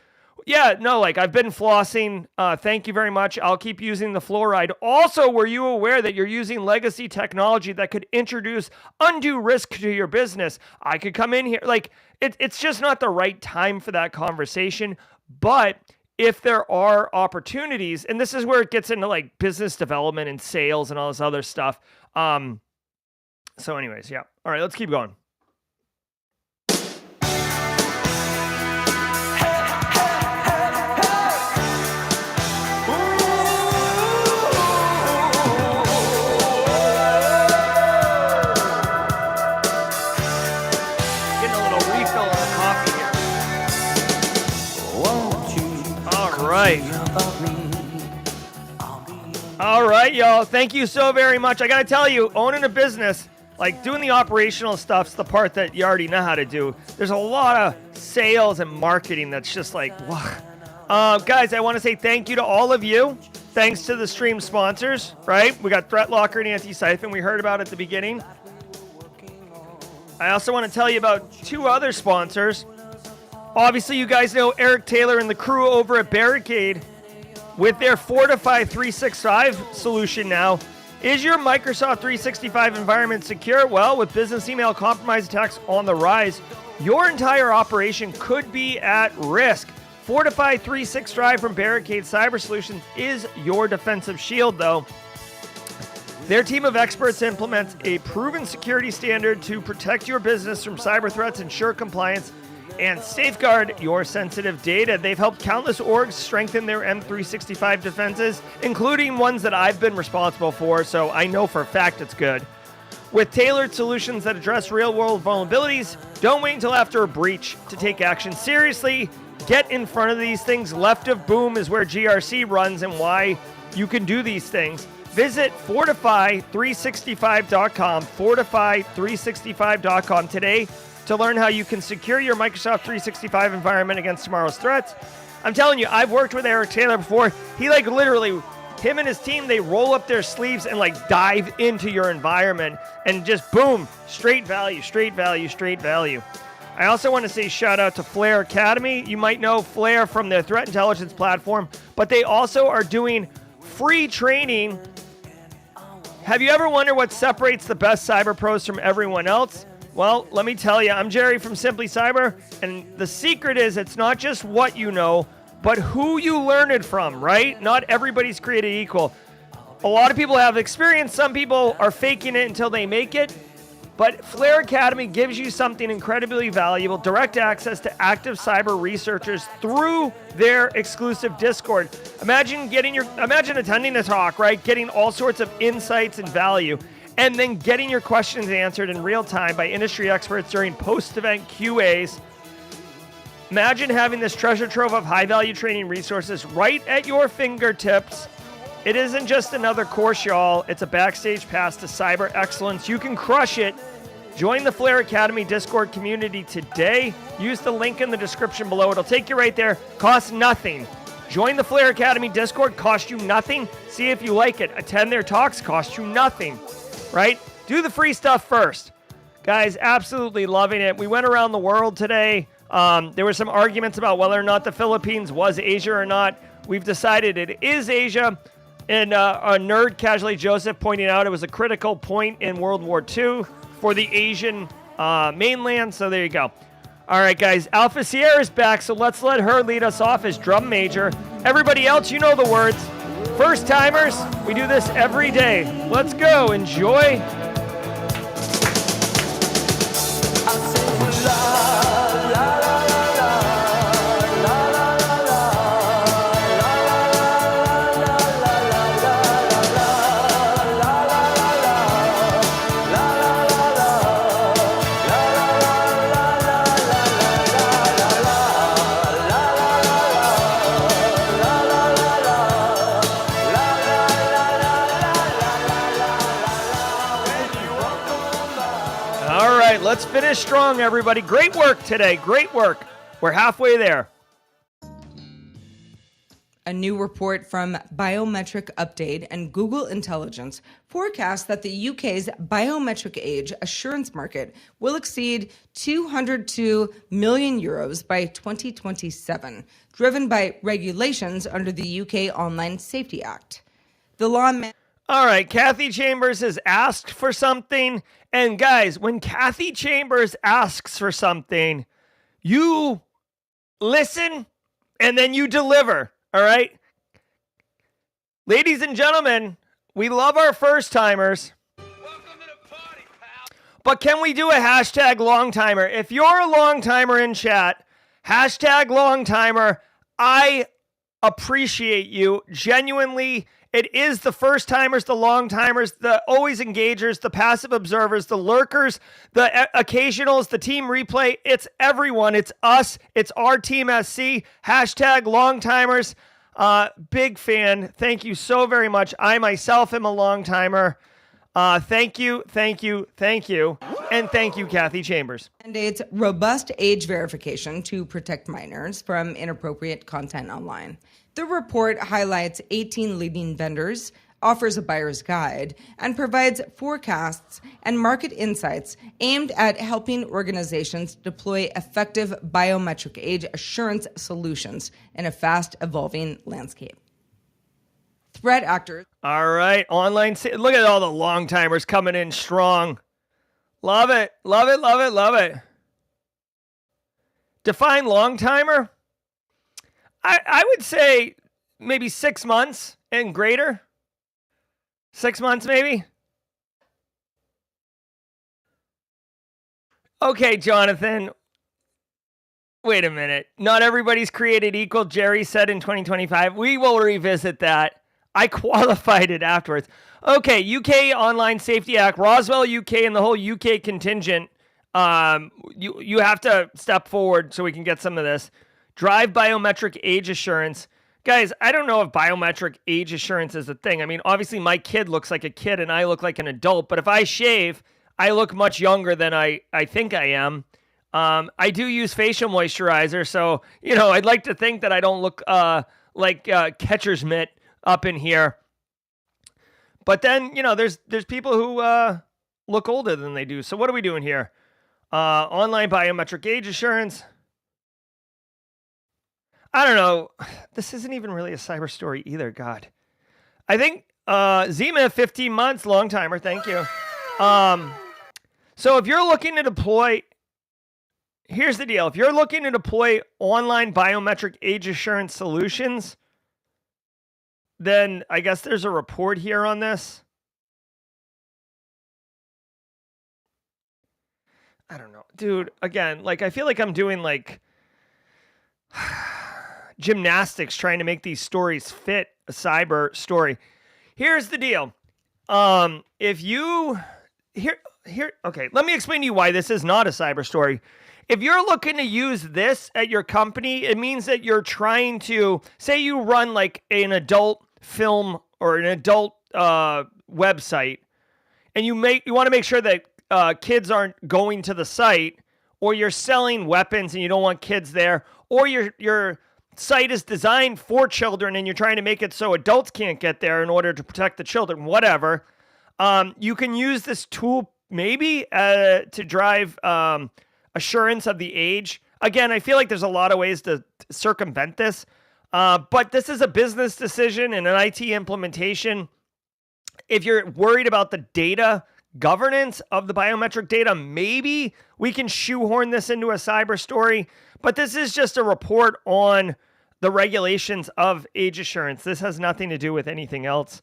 yeah, no, like I've been flossing. Thank you very much. I'll keep using the fluoride. Also, were you aware that you're using legacy technology that could introduce undue risk to your business? I could come in here. Like it's just not the right time for that conversation. But if there are opportunities, and this is where it gets into like business development and sales and all this other stuff. So anyways, yeah. All right, let's keep going. Getting a little refill on the coffee here. All right. All right, y'all. Thank you so very much. I got to tell you, owning a business, like doing the operational stuff's the part that you already know how to do. There's a lot of sales and marketing that's just like, wow. Guys, I want to say thank you to all of you. Thanks to the stream sponsors, right? We got ThreatLocker and Antisyphon. We heard about at the beginning. I also want to tell you about two other sponsors. Obviously, you guys know Eric Taylor and the crew over at Barricade with their Fortify 365 solution now. Is your Microsoft 365 environment secure? Well, with business email compromise attacks on the rise, your entire operation could be at risk. Fortify 365 from Barricade Cyber Solutions is your defensive shield, though. Their team of experts implements a proven security standard to protect your business from cyber threats, ensure compliance, and safeguard your sensitive data. They've helped countless orgs strengthen their M365 defenses, including ones that I've been responsible for, so I know for a fact it's good. With tailored solutions that address real-world vulnerabilities, don't wait until after a breach to take action seriously. Get in front of these things. Left of boom is where GRC runs and why you can do these things. Visit Fortify365.com, Fortify365.com today to learn how you can secure your Microsoft 365 environment against tomorrow's threats. I'm telling you, I've worked with Eric Taylor before. He literally, him and his team, they roll up their sleeves and dive into your environment and just boom, straight value, straight value, straight value. I also want to say shout out to Flare Academy. You might know Flare from their threat intelligence platform, but they also are doing free training. Have you ever wondered what separates the best cyber pros from everyone else? Well, let me tell you, I'm Jerry from Simply Cyber, and the secret is it's not just what you know, but who you learn it from, right? Not everybody's created equal. A lot of people have experience. Some people are faking it until they make it. But Flare Academy gives you something incredibly valuable, direct access to active cyber researchers through their exclusive Discord. Imagine attending a talk, right? Getting all sorts of insights and value, and then getting your questions answered in real time by industry experts during post-event QAs. Imagine having this treasure trove of high-value training resources right at your fingertips. It isn't just another course, y'all. It's a backstage pass to cyber excellence. You can crush it. Join the Flare Academy Discord community today. Use the link in the description below. It'll take you right there. Costs nothing. Join the Flare Academy Discord. Cost you nothing. See if you like it. Attend their talks. Cost you nothing. Right? Do the free stuff first. Guys, absolutely loving it. We went around the world today. There were some arguments about whether or not the Philippines was Asia or not. We've decided it is Asia. And a nerd, Casually Joseph, pointing out it was a critical point in World War II for the Asian mainland. So there you go. All right, guys. Alpha Sierra is back, so let's let her lead us off as drum major. Everybody else, you know the words. First timers, we do this every day. Let's go. Enjoy. Let's finish strong, everybody. Great work today. Great work. We're halfway there. A new report from Biometric Update and Google Intelligence forecasts that the UK's biometric age assurance market will exceed 202 million euros by 2027, driven by regulations under the UK Online Safety Act. The law... All right, Kathy Chambers has asked for something. And guys, when Kathy Chambers asks for something, you listen and then you deliver. All right? Ladies and gentlemen, we love our first timers. Welcome to the party, pal. But can we do a hashtag long timer? If you're a long timer in chat, hashtag long timer, I appreciate you genuinely. It is the first timers, the long timers, the always engagers, the passive observers, the lurkers, the occasionals, the team replay. It's everyone. It's us. It's our team SC. Hashtag long timers. Big fan. Thank you so very much. I myself am a long timer. Thank you, thank you, thank you. And thank you, Kathy Chambers. Mandates robust age verification to protect minors from inappropriate content online. The report highlights 18 leading vendors, offers a buyer's guide, and provides forecasts and market insights aimed at helping organizations deploy effective biometric age assurance solutions in a fast-evolving landscape. Threat actors. All right, online. Look at all the long timers coming in strong. Love it, love it, love it, love it. Define long timer. I would say maybe 6 months and greater. 6 months maybe. Okay, Jonathan. Wait a minute. Not everybody's created equal, Jerry said in 2025. We will revisit that. I qualified it afterwards. Okay, UK Online Safety Act, Roswell, UK, and the whole UK contingent. You have to step forward so we can get some of this. Drive biometric age assurance. Guys, I don't know if biometric age assurance is a thing. I mean, obviously my kid looks like a kid and I look like an adult, but if I shave, I look much younger than I think I am. I do use facial moisturizer, so, I'd like to think that I don't look like catcher's mitt up in here. But then, there's people who look older than they do. So what are we doing here? Online biometric age assurance. I don't know. This isn't even really a cyber story either. God. I think Zima, 15 months, long timer. Thank you. So if you're looking to deploy, here's the deal. If you're looking to deploy online biometric age assurance solutions, then I guess there's a report here on this. I don't know. Dude, again, I feel like I'm doing gymnastics trying to make these stories fit a cyber story. Here's the deal. If you okay, let me explain to you why this is not a cyber story. If you're looking to use this at your company, it means that you're trying to, say you run an adult film or an adult website, and you want to make sure that kids aren't going to the site, or you're selling weapons and you don't want kids there, or your site is designed for children and you're trying to make it so adults can't get there in order to protect the children, whatever. You can use this tool maybe to drive assurance of the age. Again, I feel like there's a lot of ways to circumvent this, but this is a business decision and an IT implementation. If you're worried about the data governance of the biometric data, maybe we can shoehorn this into a cyber story, but this is just a report on the regulations of age assurance. This has nothing to do with anything else.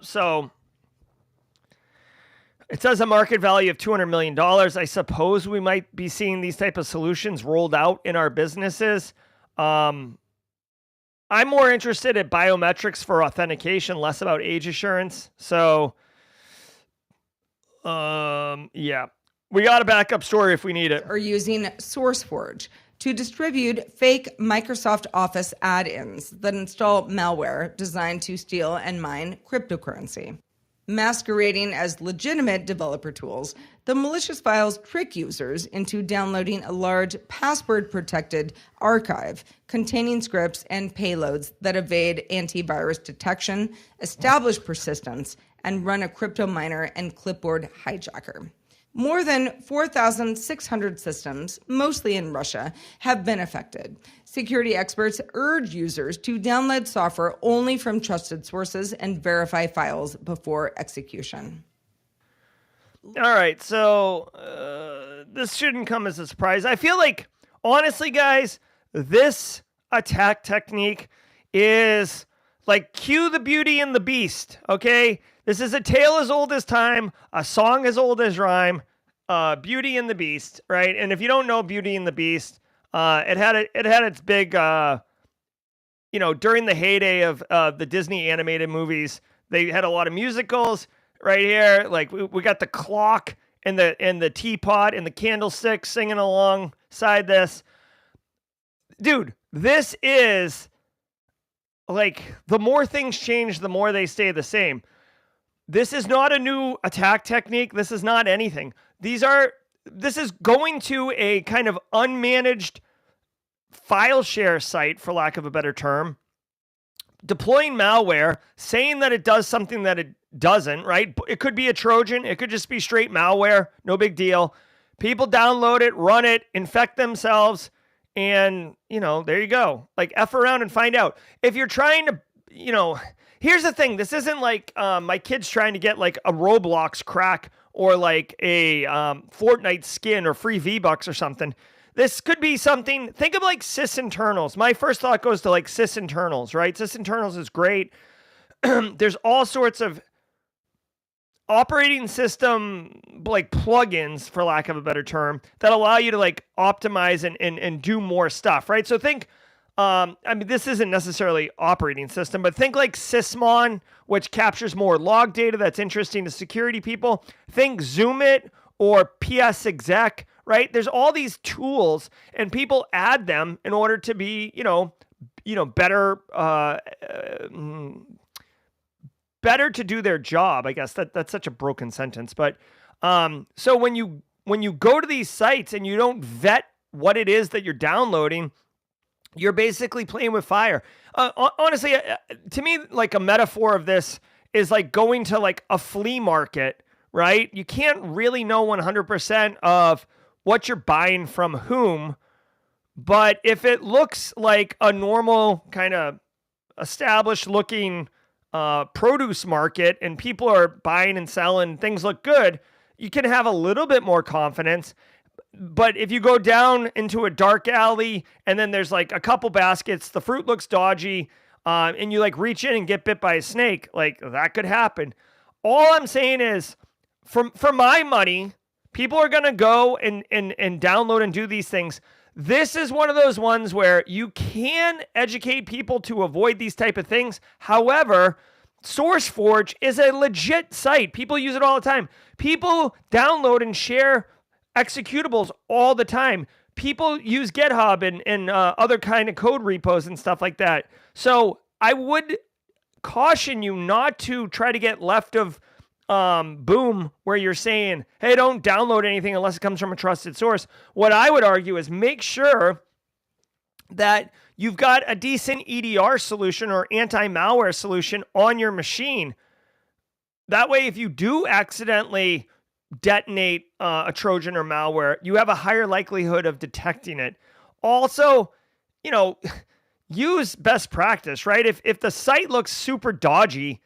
So it says a market value of $200 million. I suppose we might be seeing these type of solutions rolled out in our businesses. I'm more interested in biometrics for authentication, less about age assurance. So, yeah, we got a backup story if we need it. Are using SourceForge to distribute fake Microsoft Office add-ins that install malware designed to steal and mine cryptocurrency. Masquerading as legitimate developer tools, the malicious files trick users into downloading a large password-protected archive containing scripts and payloads that evade antivirus detection, establish persistence, and run a crypto miner and clipboard hijacker. More than 4,600 systems, mostly in Russia, have been affected. Security experts urge users to download software only from trusted sources and verify files before execution. All right, so this shouldn't come as a surprise. I feel like, honestly, guys, this attack technique is like cue the Beauty and the Beast, okay? This is a tale as old as time, a song as old as rhyme, Beauty and the Beast, right? And if you don't know Beauty and the Beast, it had its big, during the heyday of the Disney animated movies, they had a lot of musicals right here. Like we got the clock and the teapot and the candlestick singing alongside this. Dude, this is like the more things change, the more they stay the same. This is not a new attack technique. This is not anything. This is going to a kind of unmanaged file share site, for lack of a better term, deploying malware, saying that it does something that it doesn't, right? It could be a Trojan. It could just be straight malware. No big deal. People download it, run it, infect themselves, and, there you go. Like, F around and find out. If you're trying to, here's the thing. This isn't like my kid's trying to get like a Roblox crack or like a Fortnite skin or free V-Bucks or something. This could be something, think of like sysinternals. My first thought goes to like sysinternals, right? Sysinternals is great. There's all sorts of operating system like plugins, for lack of a better term, that allow you to like optimize and do more stuff, right? So think, I mean, this isn't necessarily operating system, but think like Sysmon, which captures more log data that's interesting to security people. Think Zoomit or PS Exec, right? There's all these tools, and people add them in order to be, better, better to do their job. I guess that's such a broken sentence, but so when you go to these sites and you don't vet what it is that you're downloading, you're basically playing with fire. Honestly, to me, like a metaphor of this is like going to like a flea market, right? You can't really know 100% of what you're buying from whom, but if it looks like a normal kind of established looking produce market and people are buying and selling, things look good, you can have a little bit more confidence. But if you go down into a dark alley and then there's like a couple baskets, the fruit looks dodgy, and you like reach in and get bit by a snake, like that could happen. All I'm saying is, for my money, people are going to go and download and do these things. This is one of those ones where you can educate people to avoid these type of things. However, SourceForge is a legit site. People use it all the time. People download and share executables all the time. People use GitHub and other kind of code repos and stuff like that. So I would caution you not to try to get left of boom where you're saying, hey, don't download anything unless it comes from a trusted source. What I would argue is make sure that you've got a decent EDR solution or anti-malware solution on your machine. That way, if you do accidentally detonate a Trojan or malware, you have a higher likelihood of detecting it. Also, use best practice, right? If the site looks super dodgy,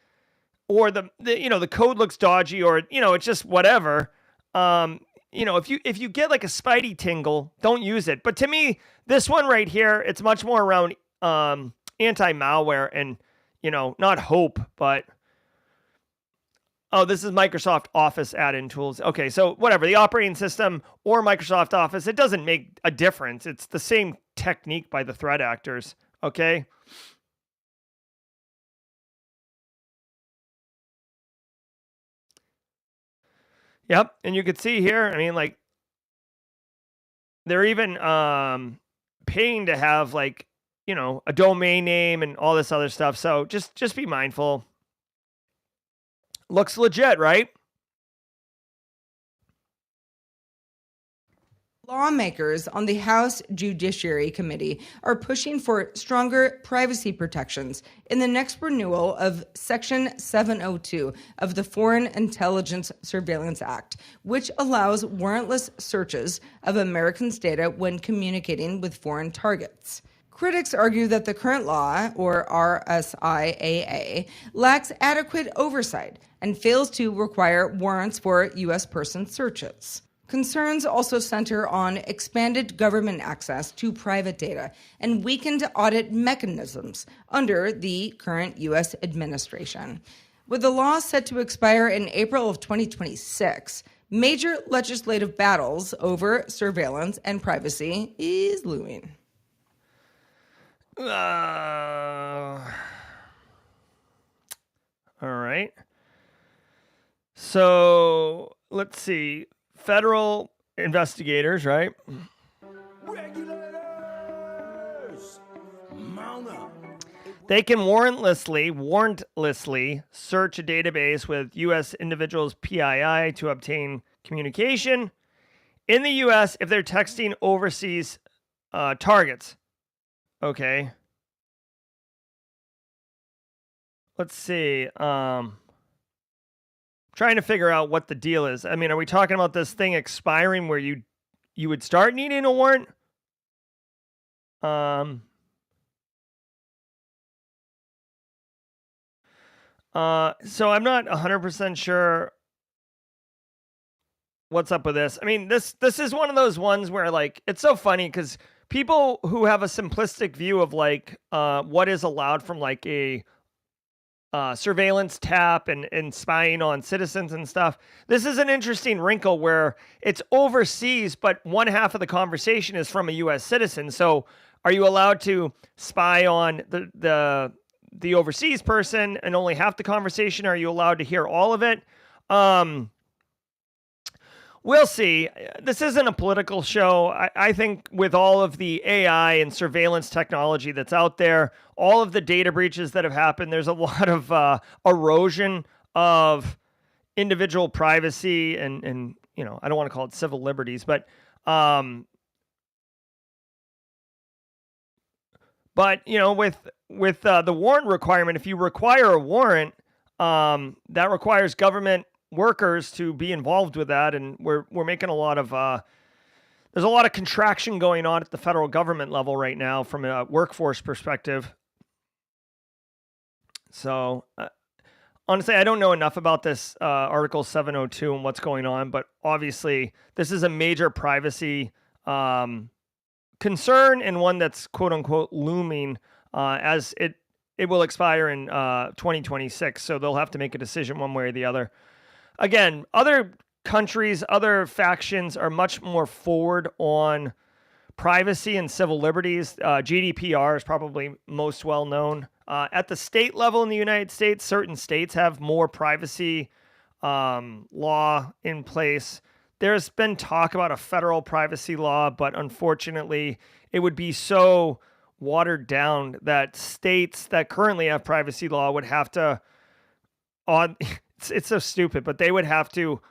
or the code looks dodgy, or it's just whatever, if you get like a spidey tingle, don't use it. But to me, this one right here, it's much more around anti-malware and not hope, but oh, this is Microsoft Office add-in tools. Okay, so whatever, the operating system or Microsoft Office, it doesn't make a difference. It's the same technique by the threat actors, okay? Yep, and you could see here, I mean, like, they're even paying to have, like, a domain name and all this other stuff. So just be mindful. Looks legit, right? Lawmakers on the House Judiciary Committee are pushing for stronger privacy protections in the next renewal of Section 702 of the Foreign Intelligence Surveillance Act, which allows warrantless searches of Americans' data when communicating with foreign targets. Critics argue that the current law, or RSIAA, lacks adequate oversight and fails to require warrants for U.S. person searches. Concerns also center on expanded government access to private data and weakened audit mechanisms under the current U.S. administration. With the law set to expire in April of 2026, major legislative battles over surveillance and privacy is looming. All right. So let's see. Federal investigators, right? Regulators! Mount up. They can warrantlessly search a database with U.S. individuals' PII to obtain communication in the U.S. if they're texting overseas targets. Okay. Let's see. Trying to figure out what the deal is. I mean, are we talking about this thing expiring where you would start needing a warrant? So I'm not 100% sure what's up with this. I mean, this is one of those ones where, like, it's so funny because people who have a simplistic view of like what is allowed from like a surveillance tap and spying on citizens and stuff. This is an interesting wrinkle where it's overseas, but one half of the conversation is from a U.S. citizen. So are you allowed to spy on the overseas person and only half the conversation? Are you allowed to hear all of it? We'll see. This isn't a political show. I think with all of the AI and surveillance technology that's out there, all of the data breaches that have happened, there's a lot of erosion of individual privacy and I don't want to call it civil liberties, but with the warrant requirement, if you require a warrant, that requires government workers to be involved with that, and we're making a lot of there's a lot of contraction going on at the federal government level right now from a workforce perspective. So honestly, I don't know enough about this Article 702 and what's going on, but obviously this is a major privacy concern and one that's quote unquote looming as it will expire in 2026. So they'll have to make a decision one way or the other. Again, other countries, other factions are much more forward on privacy and civil liberties. GDPR is probably most well known. At the state level in the United States, certain states have more privacy law in place. There's been talk about a federal privacy law, but unfortunately, it would be so watered down that states that currently have privacy law would have to it's so stupid, but they would have to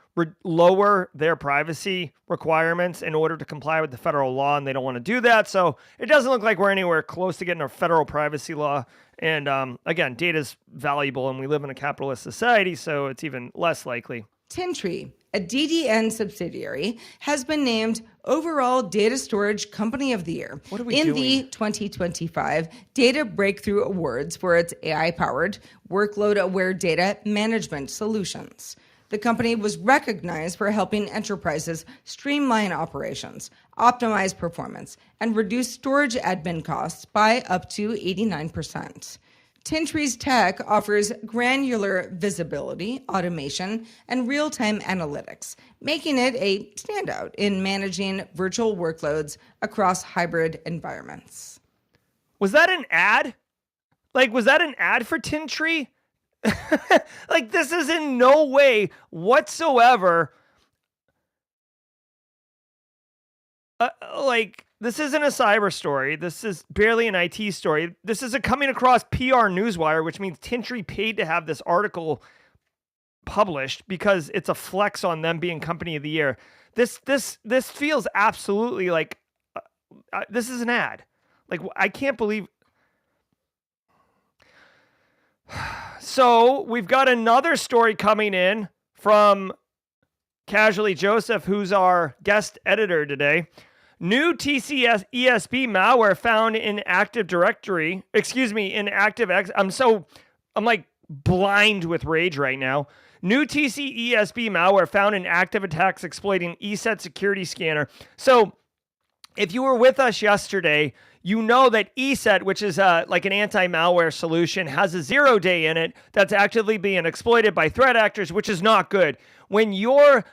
lower their privacy requirements in order to comply with the federal law, and they don't want to do that. So it doesn't look like we're anywhere close to getting a federal privacy law. And again, data is valuable, and we live in a capitalist society, so it's even less likely. Tintree, a DDN subsidiary, has been named Overall Data Storage Company of the Year in the 2025 Data Breakthrough Awards for its AI-powered, workload-aware data management solutions. The company was recognized for helping enterprises streamline operations, optimize performance, and reduce storage admin costs by up to 89%. Tintree's tech offers granular visibility, automation, and real-time analytics, making it a standout in managing virtual workloads across hybrid environments. Was that an ad? Was that an ad for Tintree? This is in no way whatsoever this isn't a cyber story. This is barely an IT story. This is a coming across PR newswire, which means Tintree paid to have this article published because it's a flex on them being company of the year. This feels absolutely like this is an ad. I can't believe. So we've got another story coming in from Casually Joseph, who's our guest editor today. New TCS ESP malware found in Active Directory. In ActiveX. I'm like blind with rage right now. New TC ESP malware found in active attacks exploiting ESET security scanner. So if you were with us yesterday, you know that ESET, which is like an anti-malware solution, has a 0-day in it that's actively being exploited by threat actors, which is not good. When your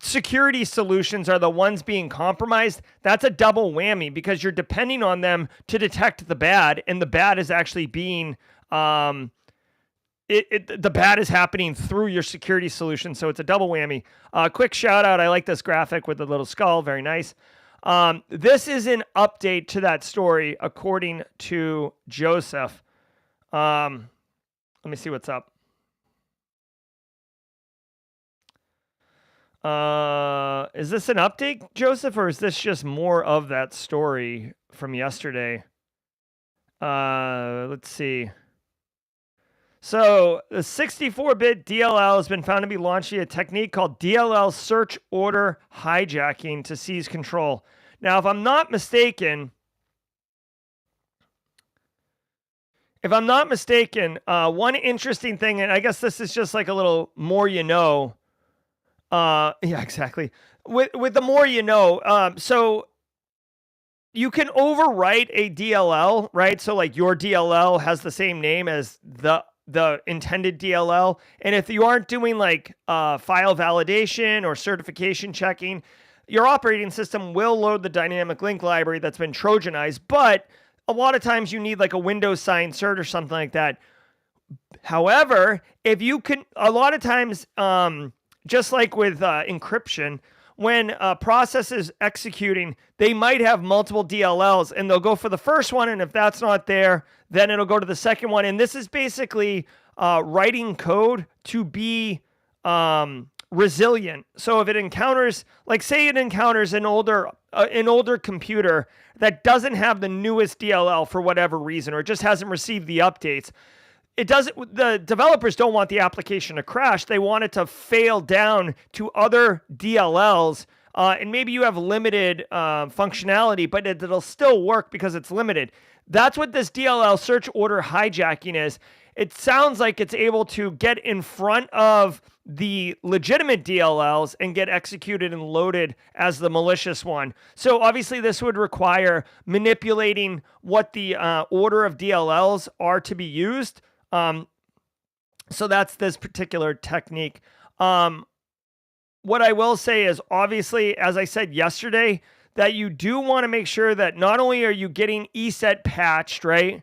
security solutions are the ones being compromised, that's a double whammy because you're depending on them to detect the bad, and the bad is actually being the bad is happening through your security solution, so it's a double whammy. Quick shout out, I like this graphic with the little skull, very nice. This is an update to that story according to Joseph. Let me see what's up. Is this an update, Joseph, or is this just more of that story from yesterday? Let's see. So the 64-bit DLL has been found to be launched via a technique called DLL search order hijacking to seize control. Now, if I'm not mistaken, one interesting thing, and I guess this is just like a little more you know. Yeah, exactly. With the more you know, so you can overwrite a DLL, right? So like your DLL has the same name as the the intended DLL. And if you aren't doing like file validation or certification checking, your operating system will load the dynamic link library that's been Trojanized. But a lot of times you need like a Windows signed cert or something like that. However, if you can, a lot of times, just like with encryption, when a process is executing, they might have multiple DLLs and they'll go for the first one. And if that's not there, then it'll go to the second one. And this is basically writing code to be resilient. So if it encounters, like say it encounters an older computer that doesn't have the newest DLL for whatever reason, or just hasn't received the updates, the developers don't want the application to crash. They want it to fail down to other DLLs. And maybe you have limited functionality, but it'll still work because it's limited. That's what this DLL search order hijacking is. It sounds like it's able to get in front of the legitimate DLLs and get executed and loaded as the malicious one. So obviously this would require manipulating what the order of DLLs are to be used. So that's this particular technique. What I will say is, obviously, as I said yesterday, that you do want to make sure that not only are you getting ESET patched, right?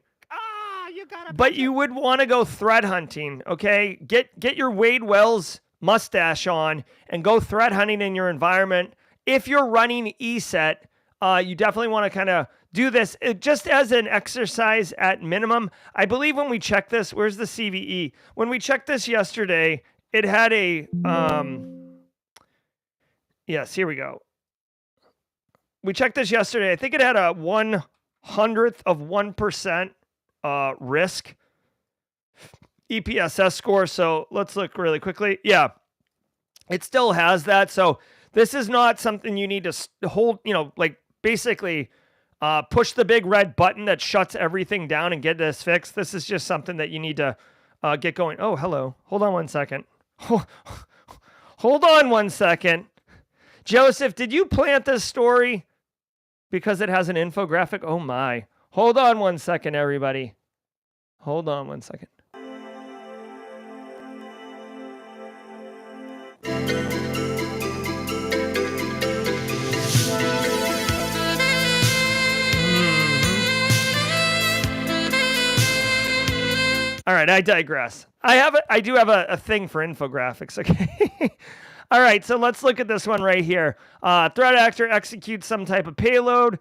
But you would want to go threat hunting, okay? Get your Wade Wells mustache on and go threat hunting in your environment. If you're running ESET, you definitely want to kind of do this just as an exercise at minimum. I believe when we checked this, where's the CVE? When we checked this yesterday, it had a, yes, here we go. We checked this yesterday. I think it had a 1/100th of 1% risk EPSS score. So let's look really quickly. Yeah, it still has that. So this is not something you need to hold, like basically push the big red button that shuts everything down and get this fixed. This is just something that you need to get going. Oh, hello. Hold on one second. Hold on one second. Joseph, did you plant this story because it has an infographic? Oh my. Hold on one second, everybody. Hold on one second. All right, I digress. I do have a thing for infographics, okay? All right, so let's look at this one right here. Threat actor executes some type of payload,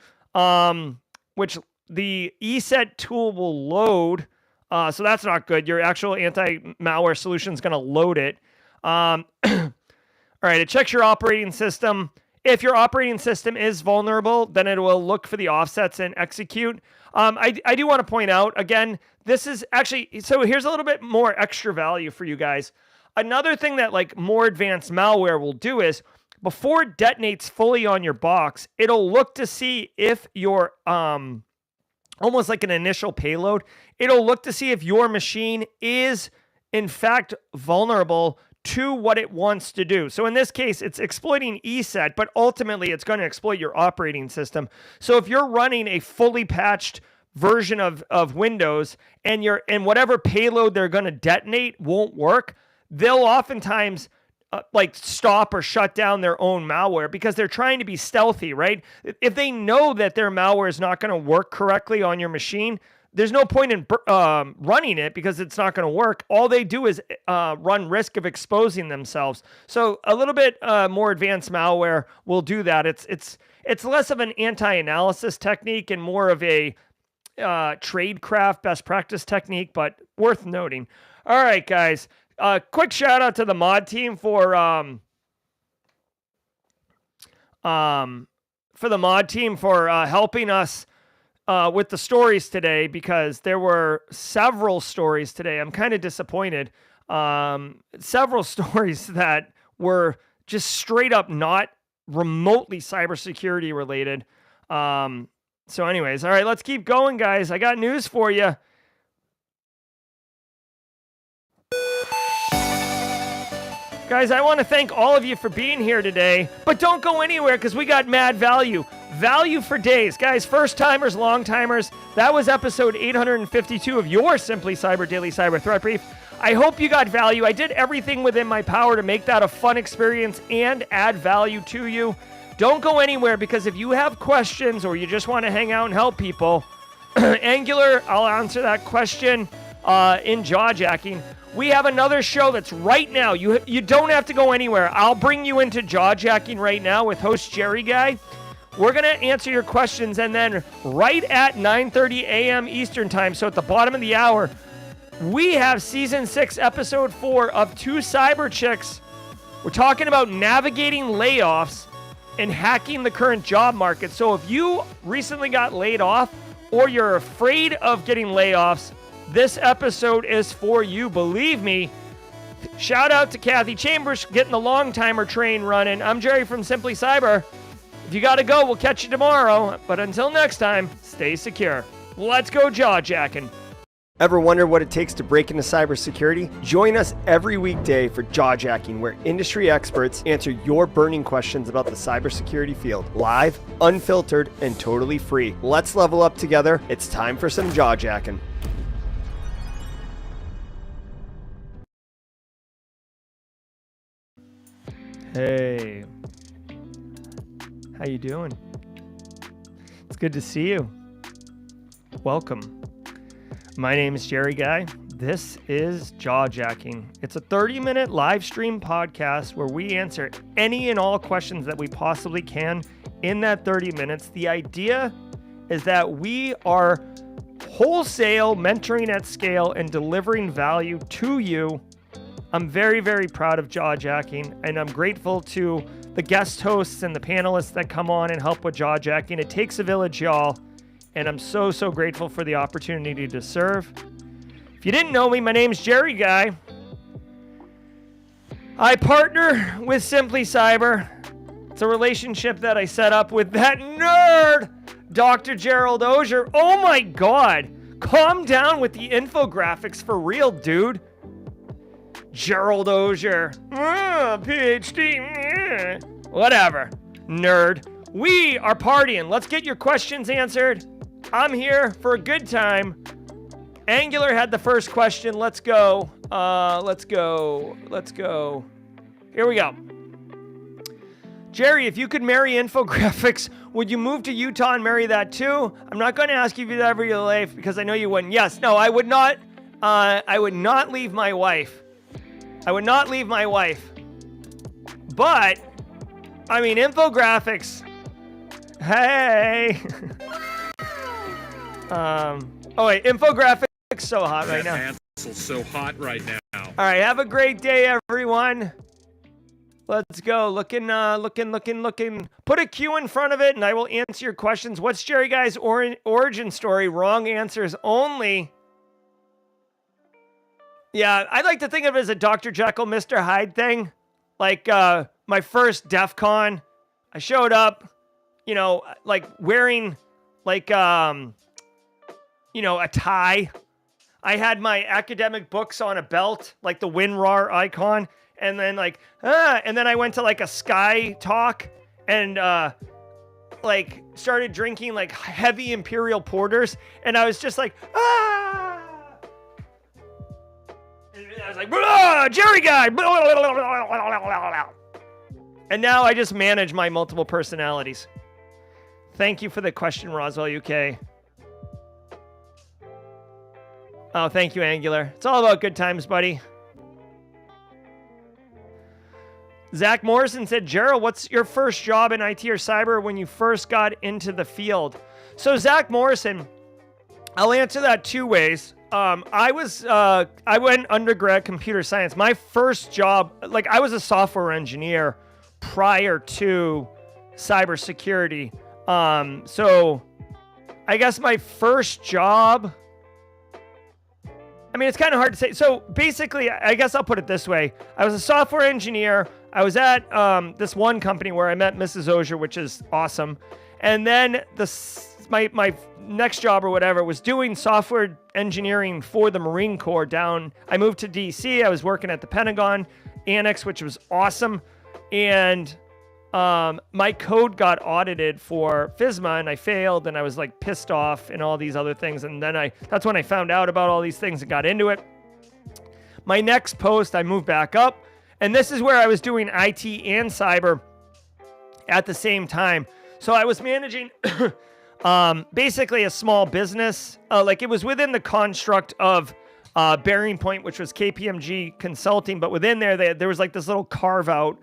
which the ESET tool will load. So that's not good. Your actual anti-malware solution is going to load it. All right, it checks your operating system. If your operating system is vulnerable, then it will look for the offsets and execute. I do want to point out, again, this is actually, so here's a little bit more extra value for you guys. Another thing that like more advanced malware will do is before it detonates fully on your box, it'll look to see if your, almost like an initial payload, it'll look to see if your machine is in fact vulnerable to what it wants to do. So in this case, it's exploiting ESET, but ultimately it's going to exploit your operating system. So if you're running a fully patched version of Windows and whatever payload they're going to detonate won't work, they'll oftentimes like stop or shut down their own malware because they're trying to be stealthy, right? If they know that their malware is not going to work correctly on your machine, there's no point in running it because it's not going to work. All they do is run risk of exposing themselves. So a little bit more advanced malware will do that. It's less of an anti-analysis technique and more of a tradecraft best practice technique, but worth noting. All right, guys. Quick shout out to the mod team for helping us with the stories today, because there were several stories today. I'm kind of disappointed. Several stories that were just straight up not remotely cybersecurity related. So anyways, all right, let's keep going, guys. I got news for you. Guys, I want to thank all of you for being here today, but don't go anywhere because we got mad value. Value for days. Guys, first timers, long timers, that was episode 852 of your Simply Cyber Daily Cyber Threat Brief. I hope you got value. I did everything within my power to make that a fun experience and add value to you. Don't go anywhere, because if you have questions or you just want to hang out and help people, Angular, I'll answer that question in jaw-jacking. We have another show that's right now. You don't have to go anywhere. I'll bring you into jaw-jacking right now with host Jerry Guy. We're going to answer your questions, and then right at 9:30 a.m. Eastern Time, so at the bottom of the hour, we have Season 6, Episode 4 of Two Cyber Chicks. We're talking about navigating layoffs and hacking the current job market. So if you recently got laid off or you're afraid of getting layoffs, this episode is for you. Believe me. Shout out to Kathy Chambers getting the long timer train running. I'm Jerry from Simply Cyber. If you got to go, we'll catch you tomorrow. But until next time, stay secure. Let's go jaw-jacking. Ever wonder what it takes to break into cybersecurity? Join us every weekday for Jaw-Jacking, where industry experts answer your burning questions about the cybersecurity field. Live, unfiltered, and totally free. Let's level up together. It's time for some Jaw-Jacking. Hey. How you doing? It's good to see you. Welcome. My name is Jerry Guy. This is Jaw-Jacking. It's a 30-minute live stream podcast where we answer any and all questions that we possibly can in that 30 minutes. The idea is that we are wholesale mentoring at scale and delivering value to you. I'm very, very proud of Jaw-Jacking, and I'm grateful to the guest hosts and the panelists that come on and help with Jaw-Jacking. It takes a village, y'all. And I'm so, so grateful for the opportunity to serve. If you didn't know me, my name's Jerry Guy. I partner with Simply Cyber. It's a relationship that I set up with that nerd, Dr. Gerald Auger. Oh my God. Calm down with the infographics for real, dude. Gerald Auger. PhD. Whatever. Nerd. We are partying. Let's get your questions answered. I'm here for a good time. Angular had the first question. Let's go. Let's go. Here we go. Jerry, if you could marry infographics, would you move to Utah and marry that too? I'm not going to ask you if you'd ever your life because I know you wouldn't. Yes, no, I would not. I would not leave my wife. But, I mean, infographics. Hey. Oh wait, infographics so hot right now. That so hot right now. All right, have a great day, everyone. Let's go. Looking. Put a Q in front of it, and I will answer your questions. What's Jerry Guy's origin story? Wrong answers only. Yeah, I like to think of it as a Dr. Jekyll, Mr. Hyde thing. Like my first DEF CON, I showed up, like wearing like a tie. I had my academic books on a belt, like the WinRAR icon, and then and then I went to like a Sky talk and like started drinking like heavy imperial porters, and I was just like, ah! And I was like, Jerry Guy! And now I just manage my multiple personalities. Thank you for the question, Roswell UK. Oh, thank you, Angular. It's all about good times, buddy. Zach Morrison said, Gerald, what's your first job in IT or cyber when you first got into the field? So Zach Morrison, I'll answer that two ways. I went undergrad computer science. My first job, like I was a software engineer prior to cybersecurity. So I guess my first job, I mean, it's kind of hard to say. So basically, I guess I'll put it this way. I was a software engineer. I was at this one company where I met Mrs. Auger, which is awesome. And then my next job or whatever was doing software engineering for the Marine Corps down. I moved to DC. I was working at the Pentagon Annex, which was awesome. And my code got audited for FSMA and I failed and I was like pissed off and all these other things. And then that's when I found out about all these things and got into it. My next post, I moved back up, and this is where I was doing IT and cyber at the same time. So I was managing basically a small business. Like it was within the construct of Bearing Point, which was KPMG Consulting, but within there was like this little carve out.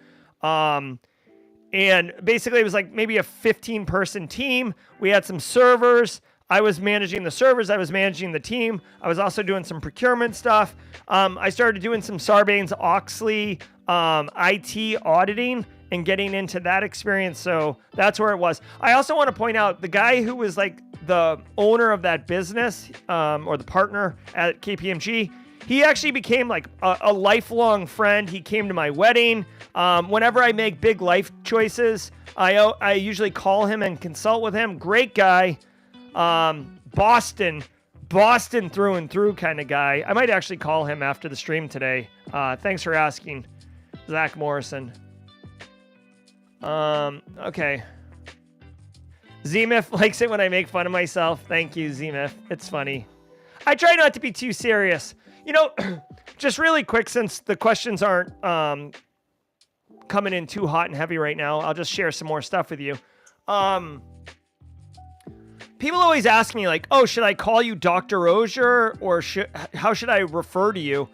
And basically it was like maybe a 15-person team. We had some servers. I was managing the servers. I was managing the team. I was also doing some procurement stuff. I started doing some Sarbanes-Oxley IT auditing and getting into that experience. So that's where it was. I also want to point out the guy who was like the owner of that business or the partner at KPMG, he actually became like a lifelong friend. He came to my wedding. Whenever I make big life choices, I usually call him and consult with him. Great guy. Boston through and through kind of guy. I might actually call him after the stream today. Thanks for asking, Zach Morrison. Okay. Zmif likes it when I make fun of myself. Thank you, Zmif. It's funny. I try not to be too serious. You know, just really quick, since the questions aren't coming in too hot and heavy right now, I'll just share some more stuff with you. People always ask me like, oh, should I call you Dr. Auger or how should I refer to you?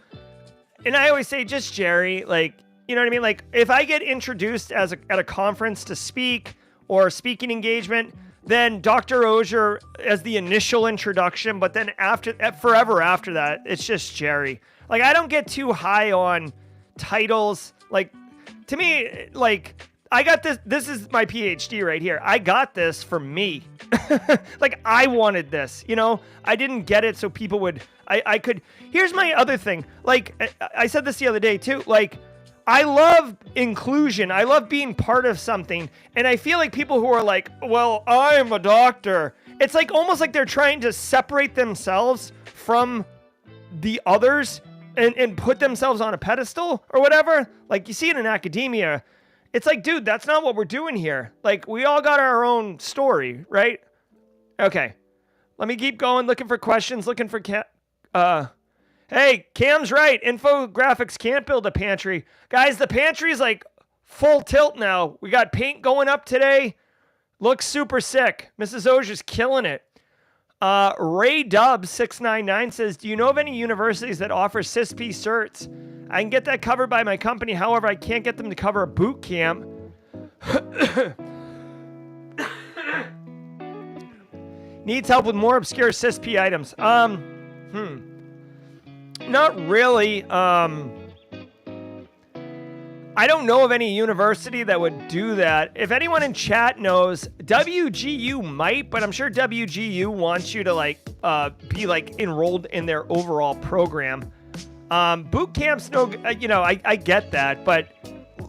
And I always say just Jerry, like, you know what I mean? Like if I get introduced at a conference to speak or speaking engagement, then Dr. Auger as the initial introduction, but then forever after that, it's just Jerry. Like I don't get too high on titles. Like to me, like I got this is my PhD right here. I got this for me. Like I wanted this, you know, I didn't get it so people would, I could, here's my other thing. Like I said this the other day too, like I love inclusion. I love being part of something. And I feel like people who are like, well, I'm a doctor. It's like almost like they're trying to separate themselves from the others and put themselves on a pedestal or whatever. Like you see it in academia. It's like, dude, that's not what we're doing here. Like we all got our own story, right? Okay. Let me keep going. Looking for questions. Looking for hey, Cam's right. Infographics can't build a pantry. Guys, the pantry's like full tilt now. We got paint going up today. Looks super sick. Mrs. Auger's killing it. Ray Dubs 699 says, do you know of any universities that offer CISP certs? I can get that covered by my company. However, I can't get them to cover a boot camp. Needs help with more obscure CISP items. Not really. I don't know of any university that would do that. If anyone in chat knows, WGU might, but I'm sure WGU wants you to like be like enrolled in their overall program. Boot camps, no, you know, I get that, but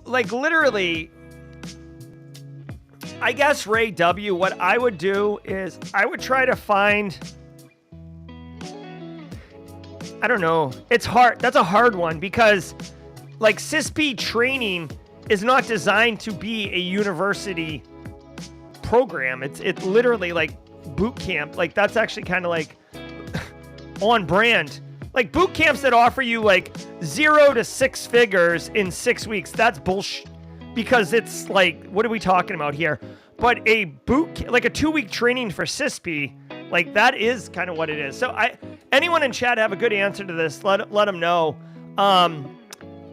like literally, I guess Ray W, what I would do is I would try to find, I don't know. It's hard. That's a hard one because like CISP training is not designed to be a university program. It's literally like boot camp. Like that's actually kind of like on brand. Like boot camps that offer you like 0 to 6 figures in 6 weeks. That's bullshit because it's like, what are we talking about here? But a like a 2-week training for CISP, like that is kind of what it is. So anyone in chat have a good answer to this, let them know.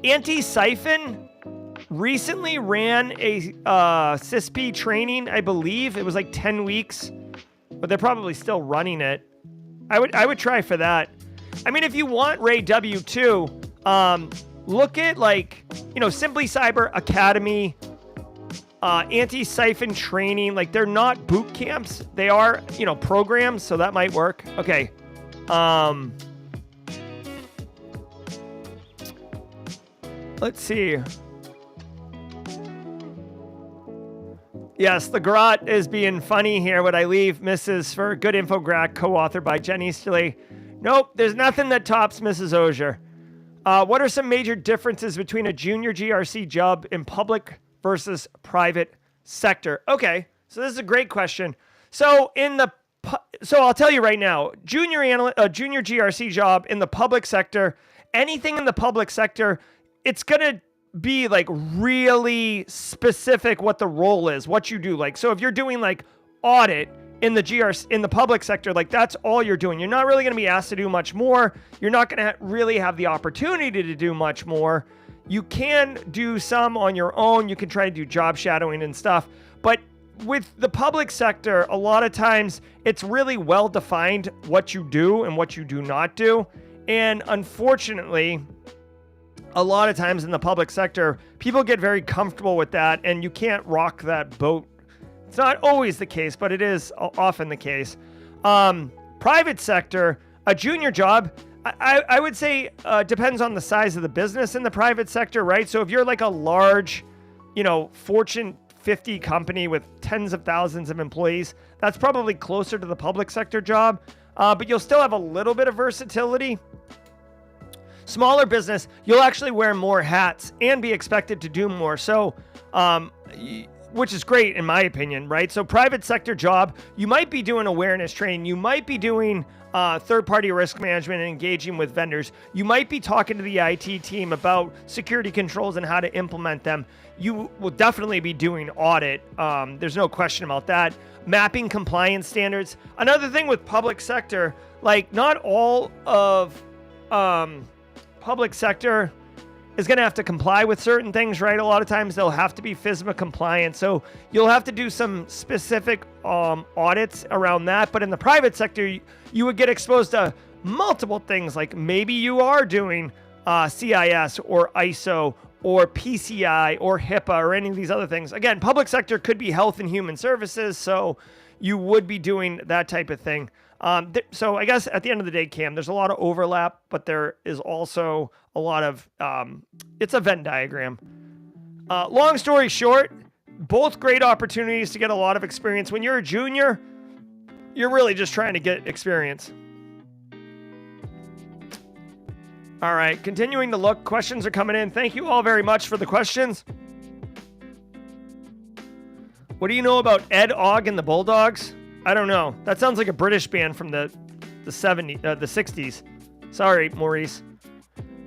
Antisyphon recently ran a CISP training, I believe. It was like 10 weeks, but they're probably still running it. I would try for that. I mean, if you want Ray W2, look at like, you know, Simply Cyber Academy, Antisyphon training. Like they're not boot camps. They are, you know, programs. So that might work. Okay. Let's see. Yes, the garage is being funny here. Would I leave Mrs. for Good Infographic, co-authored by Jen Easterly? Nope, there's nothing that tops Mrs. Auger. What are some major differences between a junior GRC job in public versus private sector? Okay, so this is a great question. So I'll tell you right now, junior GRC job in the public sector, anything in the public sector, it's gonna be like really specific what the role is, what you do. Like, so if you're doing like audit in the public sector, like that's all you're doing. You're not really going to be asked to do much more. You're not going to really have the opportunity to do much more. You can do some on your own. You can try to do job shadowing and stuff. But with the public sector, a lot of times it's really well defined what you do and what you do not do. And unfortunately, a lot of times in the public sector, people get very comfortable with that, and you can't rock that boat. It's not always the case, but it is often the case. Private sector, a junior job, I would say depends on the size of the business in the private sector, right? So if you're like a large, Fortune 50 company with tens of thousands of employees, that's probably closer to the public sector job, but you'll still have a little bit of versatility. Smaller business, you'll actually wear more hats and be expected to do more. So, which is great in my opinion, right? So private sector job, you might be doing awareness training. You might be doing third-party risk management and engaging with vendors. You might be talking to the IT team about security controls and how to implement them. You will definitely be doing audit. There's no question about that. Mapping compliance standards. Another thing with public sector, like not all of public sector is going to have to comply with certain things, right? A lot of times they'll have to be FISMA compliant. So you'll have to do some specific audits around that. But in the private sector, you would get exposed to multiple things. Like maybe you are doing CIS or ISO or PCI or HIPAA or any of these other things. Again, public sector could be health and human services. So you would be doing that type of thing. So I guess at the end of the day, Cam, there's a lot of overlap, but there is also a lot of, it's a Venn diagram. Long story short, both great opportunities to get a lot of experience. When you're a junior, you're really just trying to get experience. All right, continuing to look. Questions are coming in. Thank you all very much for the questions. What do you know about Ed Ogg and the Bulldogs? I don't know. That sounds like a British band from the 60s. Sorry, Maurice.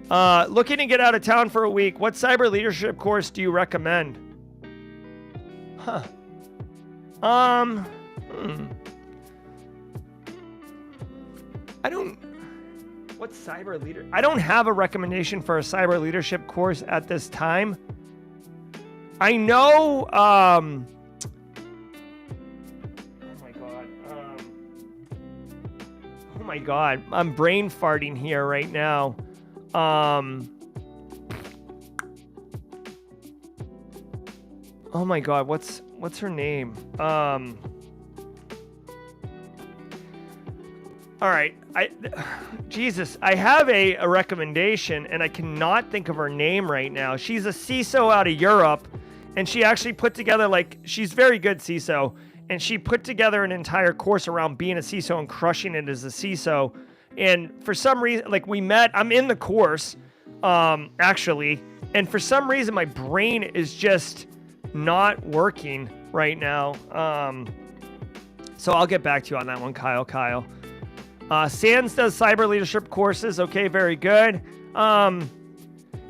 Looking to get out of town for a week. What cyber leadership course do you recommend? Huh. What cyber leader? I don't have a recommendation for a cyber leadership course at this time. I know, oh my God, I'm brain farting here right now. Oh my God, what's her name? All right, Jesus, I have a recommendation and I cannot think of her name right now. She's a CISO out of Europe, and she actually put together, she's very good CISO, and she put together an entire course around being a CISO and crushing it as a CISO. And for some reason, we met, I'm in the course, actually, and for some reason my brain is just not working right now. So I'll get back to you on that one, Kyle. Sands does cyber leadership courses. Okay, very good. Yeah,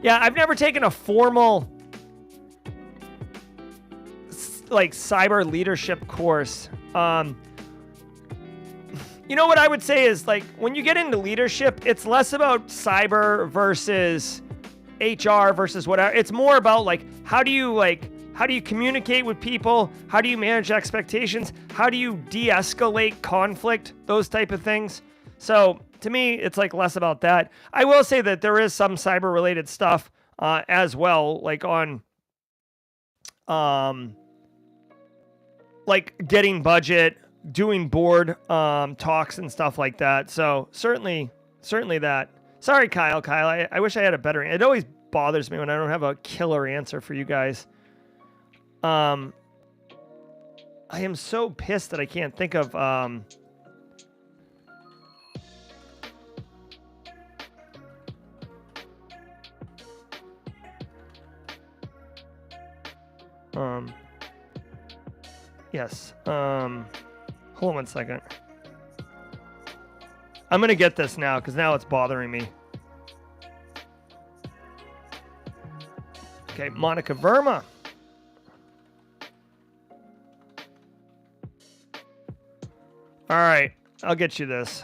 I've never taken a formal cyber leadership course. You know what I would say is when you get into leadership, it's less about cyber versus HR versus whatever. It's more about how do you communicate with people? How do you manage expectations? How do you de-escalate conflict? Those type of things. So to me, it's less about that. I will say that there is some cyber related stuff as well, on getting budget, doing board talks and stuff like that. So certainly that. Sorry, Kyle. I wish I had a better. It always bothers me when I don't have a killer answer for you guys. I am so pissed that I can't think of. Yes. Hold on 1 second. I'm going to get this now because now it's bothering me. Okay, Monica Verma. All right, I'll get you this.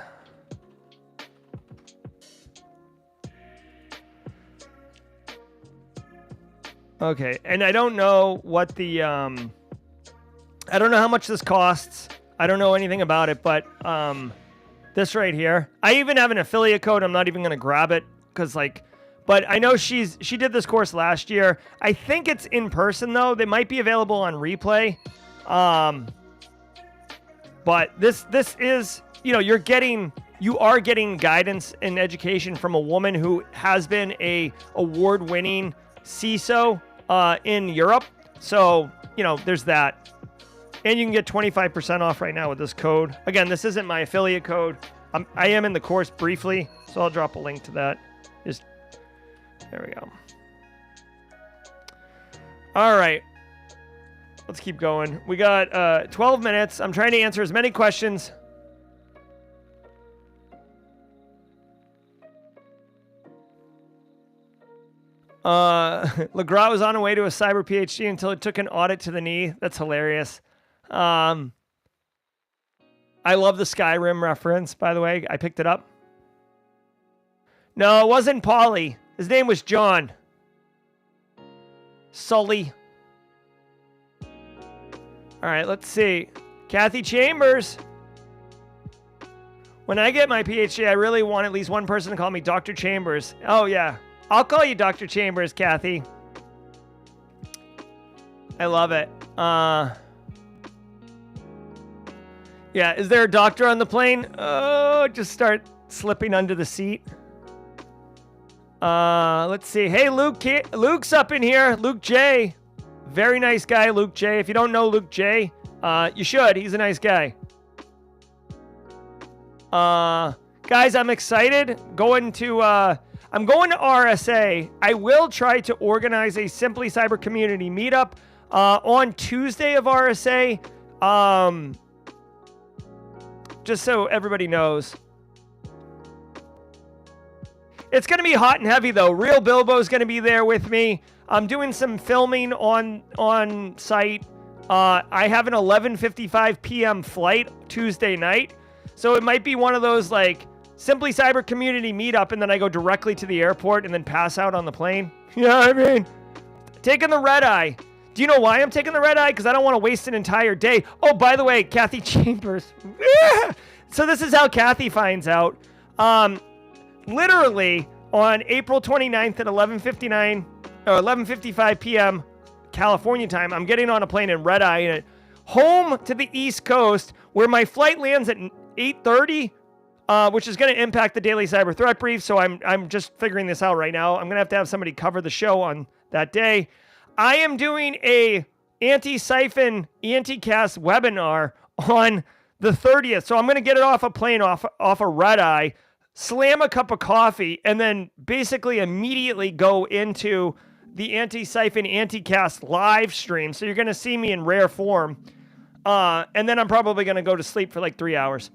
Okay, and I don't know what the I don't know how much this costs. I don't know anything about it, but this right here. I even have an affiliate code. I'm not even going to grab it cuz but I know she did this course last year. I think it's in person though. They might be available on replay. But this is, you are getting guidance and education from a woman who has been a award-winning CISO in Europe. So, there's that. And you can get 25% off right now with this code. Again, this isn't my affiliate code. I am in the course briefly, so I'll drop a link to that. There we go. All right. Let's keep going. We got 12 minutes. I'm trying to answer as many questions. LeGras was on the way to a cyber PhD until it took an audit to the knee. That's hilarious. I love the Skyrim reference, by the way. I picked it up. No, it wasn't Paulie. His name was John. Sully. All right, let's see. Kathy Chambers. When I get my PhD, I really want at least one person to call me Dr. Chambers. Oh, yeah. I'll call you Dr. Chambers, Kathy. I love it. Yeah, is there a doctor on the plane? Oh, just start slipping under the seat. Let's see. Hey, Luke's up in here. Luke J. Very nice guy, Luke J. If you don't know Luke J, you should. He's a nice guy. Guys, I'm excited. I'm going to RSA. I will try to organize a Simply Cyber community meetup on Tuesday of RSA. Just so everybody knows. It's going to be hot and heavy, though. Real Bilbo's going to be there with me. I'm doing some filming on site. I have an 11:55 p.m. flight Tuesday night. So it might be one of those, Simply Cyber community meetup, and then I go directly to the airport and then pass out on the plane. You know what I mean? Taking the red eye. Do you know why I'm taking the red eye? Because I don't want to waste an entire day. Oh, by the way, Kathy Chambers. So this is how Kathy finds out. Literally on April 29th at 11:55 p.m. California time, I'm getting on a plane in red eye and home to the East Coast, where my flight lands at 8:30. Which is going to impact the daily cyber threat brief. So I'm just figuring this out right now. I'm going to have somebody cover the show on that day. I am doing a Antisyphon Anticast webinar on the 30th. So I'm going to get it off a plane, off a red eye, slam a cup of coffee, and then basically immediately go into the Antisyphon Anticast live stream. So you're going to see me in rare form. And then I'm probably going to go to sleep for 3 hours.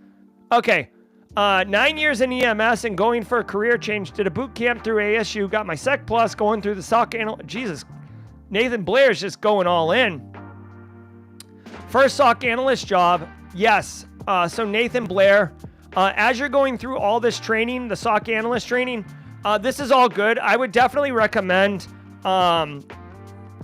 Okay. 9 years in EMS and going for a career change. Did a boot camp through ASU. Got my Sec Plus. Going through the SOC analyst. Jesus, Nathan Blair's just going all in. First SOC analyst job. Yes. So Nathan Blair, as you're going through all this training, the SOC analyst training, this is all good. I would definitely recommend,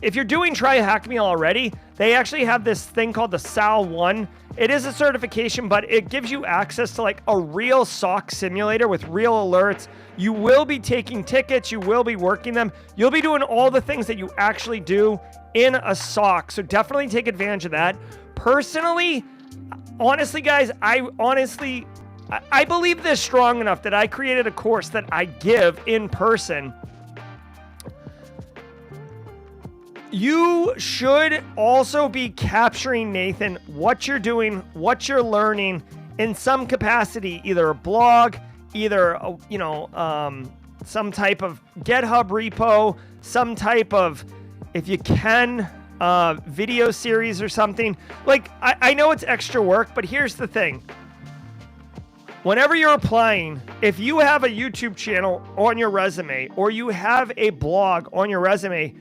if you're doing Try Hack Me already, they actually have this thing called the SAL 1. It is a certification, but it gives you access to a real SOC simulator with real alerts. You will be taking tickets. You will be working them. You'll be doing all the things that you actually do in a SOC. So definitely take advantage of that. Personally, honestly, guys, I believe this strong enough that I created a course that I give in person. You should also be capturing, Nathan, what you're doing, what you're learning in some capacity, either a blog, either, some type of GitHub repo, some type of, if you can, video series or something. Like, I know it's extra work, but here's the thing. Whenever you're applying, if you have a YouTube channel on your resume or you have a blog on your resume,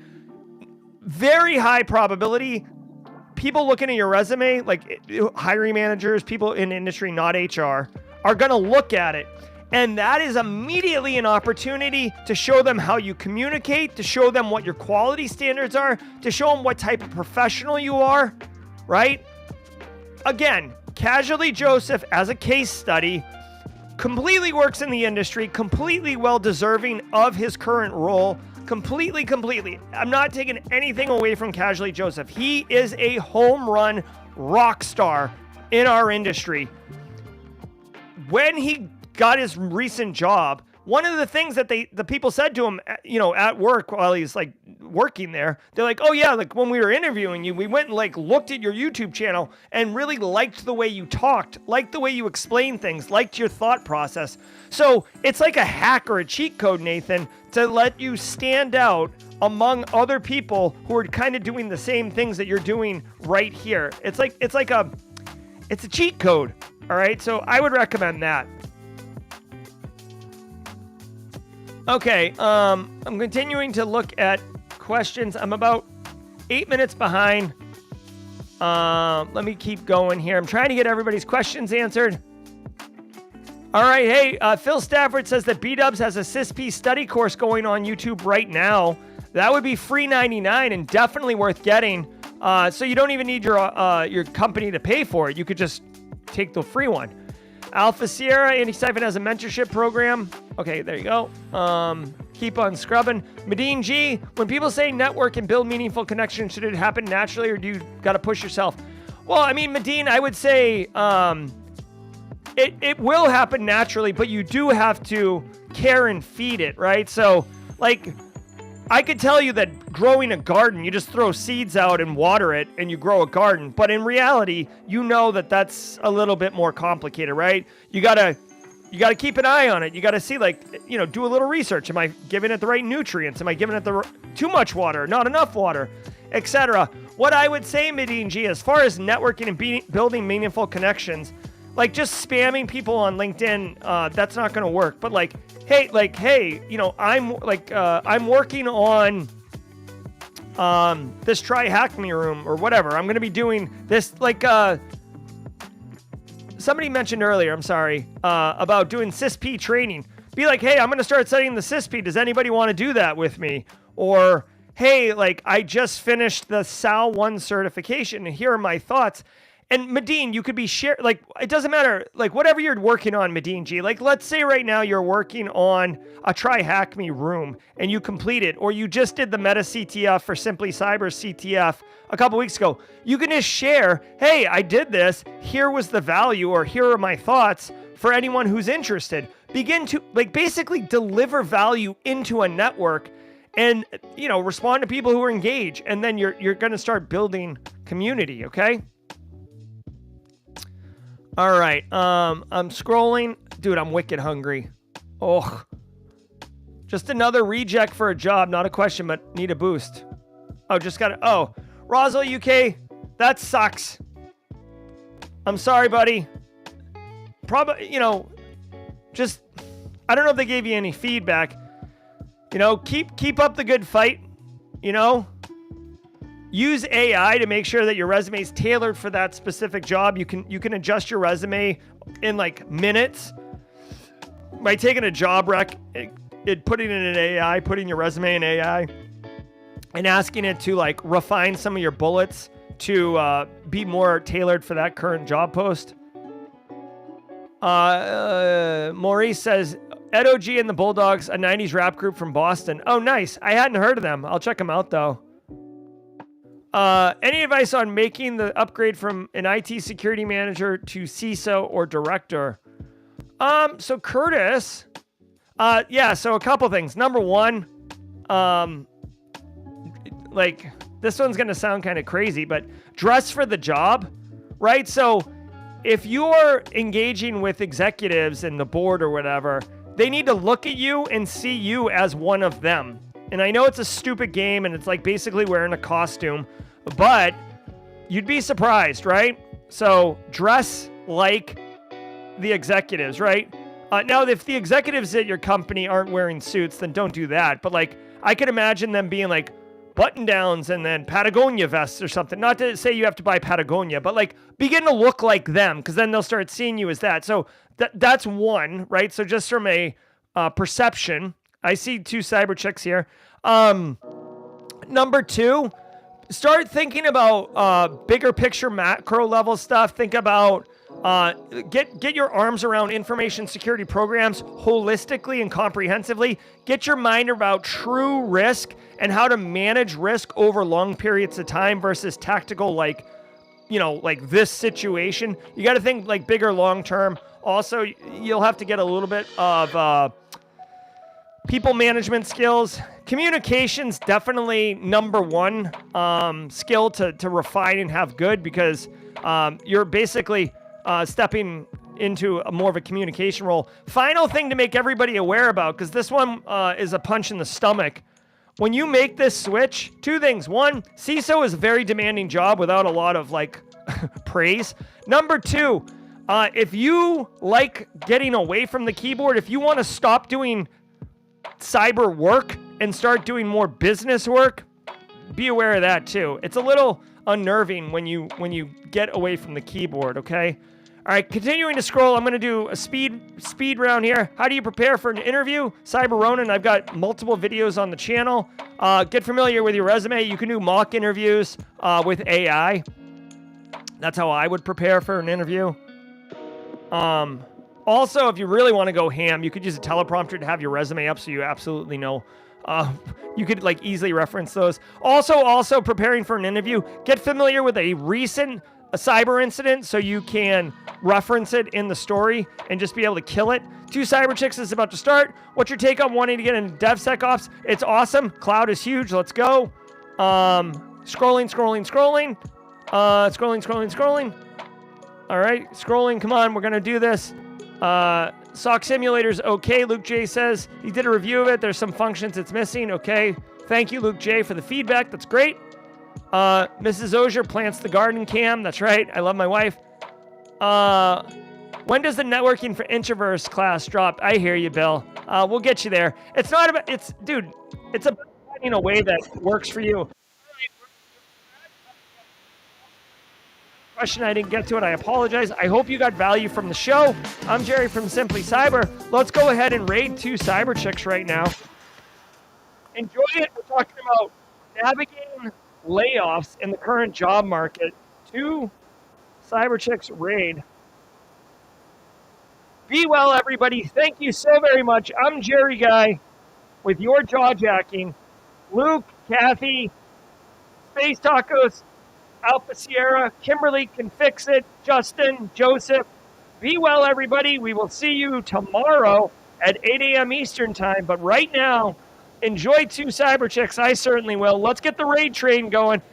very high probability people looking at your resume, like hiring managers, people in industry, not HR, are going to look at it. And that is immediately an opportunity to show them how you communicate, to show them what your quality standards are, to show them what type of professional you are, right? Again, Casually Joseph, as a case study, completely works in the industry, completely well-deserving of his current role, completely. I'm not taking anything away from Casually Joseph. He is a home run rock star in our industry. When he got his recent job, one of the things that the people said to him, at work while he's like working there, they're like, oh yeah, like when we were interviewing you, we went and like looked at your YouTube channel and really liked the way you talked, liked the way you explained things, liked your thought process. So it's like a hack or a cheat code, Nathan, to let you stand out among other people who are kind of doing the same things that you're doing right here. It's a cheat code. All right. So I would recommend that. Okay, I'm continuing to look at questions. I'm about 8 minutes behind. Let me keep going here. I'm trying to get everybody's questions answered. All right, hey, Phil Stafford says that B-Dubs has a CISP study course going on YouTube right now. That would be free 99 and definitely worth getting. So you don't even need your company to pay for it. You could just take the free one. Alpha Sierra, Antisyphon has a mentorship program. Okay, there you go. Keep on scrubbing. Medine G, when people say network and build meaningful connections, should it happen naturally or do you got to push yourself? Well, I mean, Medine, I would say it will happen naturally, but you do have to care and feed it, right? So, like, I could tell you that growing a garden, you just throw seeds out and water it and you grow a garden. But in reality, you know that that's a little bit more complicated, right? You gotta keep an eye on it. You gotta see, do a little research. Am I giving it the right nutrients? Am I giving it too much water, not enough water, etc.? What I would say, Medine G, as far as networking and building meaningful connections, like just spamming people on LinkedIn, that's not gonna work. But hey, I'm working on this Try Hack Me room or whatever. I'm going to be doing this, somebody mentioned earlier, I'm sorry, about doing CISP training. Be like, hey, I'm going to start studying the CISP. Does anybody want to do that with me? Or, hey, I just finished the SAL 1 certification and here are my thoughts. And Medine, you could be it doesn't matter, whatever you're working on, Medine G, let's say right now you're working on a Try Hack Me room and you complete it, or you just did the Meta CTF for Simply Cyber CTF a couple weeks ago. You can just share, hey, I did this, here was the value, or here are my thoughts for anyone who's interested. Begin to, basically deliver value into a network and, respond to people who are engaged. And then you're going to start building community, okay? All right, I'm scrolling. Dude, I'm wicked hungry. Oh, just another reject for a job. Not a question, but need a boost. Oh, Roswell, UK, that sucks. I'm sorry, buddy. Probably, I don't know if they gave you any feedback. Keep up the good fight, Use AI to make sure that your resume is tailored for that specific job. You can adjust your resume in minutes by taking a job rec, putting it in an AI, putting your resume in AI, and asking it to refine some of your bullets to be more tailored for that current job post. Maurice says Ed OG and the Bulldogs, a 90s rap group from Boston. Oh, nice. I hadn't heard of them. I'll check them out though. Any advice on making the upgrade from an IT security manager to CISO or director? So Curtis, so a couple things. Number one, this one's going to sound kind of crazy, but dress for the job, right? So if you're engaging with executives and the board or whatever, they need to look at you and see you as one of them. And I know it's a stupid game and it's basically wearing a costume, but you'd be surprised, right? So dress like the executives, right? Now, if the executives at your company aren't wearing suits, then don't do that. But like, I could imagine them being like button downs and then Patagonia vests or something. Not to say you have to buy Patagonia, but like begin to look like them, because then they'll start seeing you as that. So that's one, right? So just from a perception, I see 2 cyber chicks here. Number 2, start thinking about bigger picture macro level stuff. Think about get your arms around information security programs holistically and comprehensively. Get your mind about true risk and how to manage risk over long periods of time versus tactical, like this situation. You got to think like bigger long term. Also, you'll have to get a little bit of people management skills. Communication's definitely number 1 skill to refine and have good, because you're basically stepping into more of a communication role. Final thing to make everybody aware about, because this one is a punch in the stomach. When you make this switch, 2 things. 1, CISO is a very demanding job without a lot of like praise. Number 2, if you like getting away from the keyboard, if you want to stop doing cyber work and start doing more business work, be aware of that too. It's a little unnerving when you get away from the keyboard, okay? All right, continuing to scroll, I'm going to do a speed round here. How do you prepare for an interview? Cyber Ronin, I've got multiple videos on the channel. Get familiar with your resume. You can do mock interviews with AI. That's how I would prepare for an interview. Also, if you really want to go ham, you could use a teleprompter to have your resume up so you absolutely know. You could like easily reference those. Also preparing for an interview, get familiar with a recent cyber incident so you can reference it in the story and just be able to kill it. 2 cyber chicks is about to start. What's your take on wanting to get into DevSecOps? It's awesome. Cloud is huge. Let's go. Scrolling. All right, scrolling. Come on, we're going to do this. SOC Simulator's okay. Luke J says he did a review of it. There's some functions it's missing. Okay. Thank you, Luke J, for the feedback. That's great. Mrs. Auger plants the garden cam. That's right. I love my wife. When does the networking for introverts class drop? I hear you, Bill. We'll get you there. It's not about, it's about finding a way that works for you. Question I didn't get to it. I apologize. I hope you got value from the show. I'm Jerry from Simply Cyber. Let's go ahead and raid 2 cyber chicks right now. Enjoy it. We're talking about navigating layoffs in the current job market. 2 cyber chicks raid. Be well, everybody. Thank you so very much. I'm Jerry Guy with your jaw jacking. Luke, Kathy, Space Tacos, Alpha Sierra, Kimberly can fix it, Justin, Joseph. Be well, everybody. We will see you tomorrow at 8 a.m. Eastern time. But right now, enjoy 2 cyber chicks. I certainly will. Let's get the raid train going.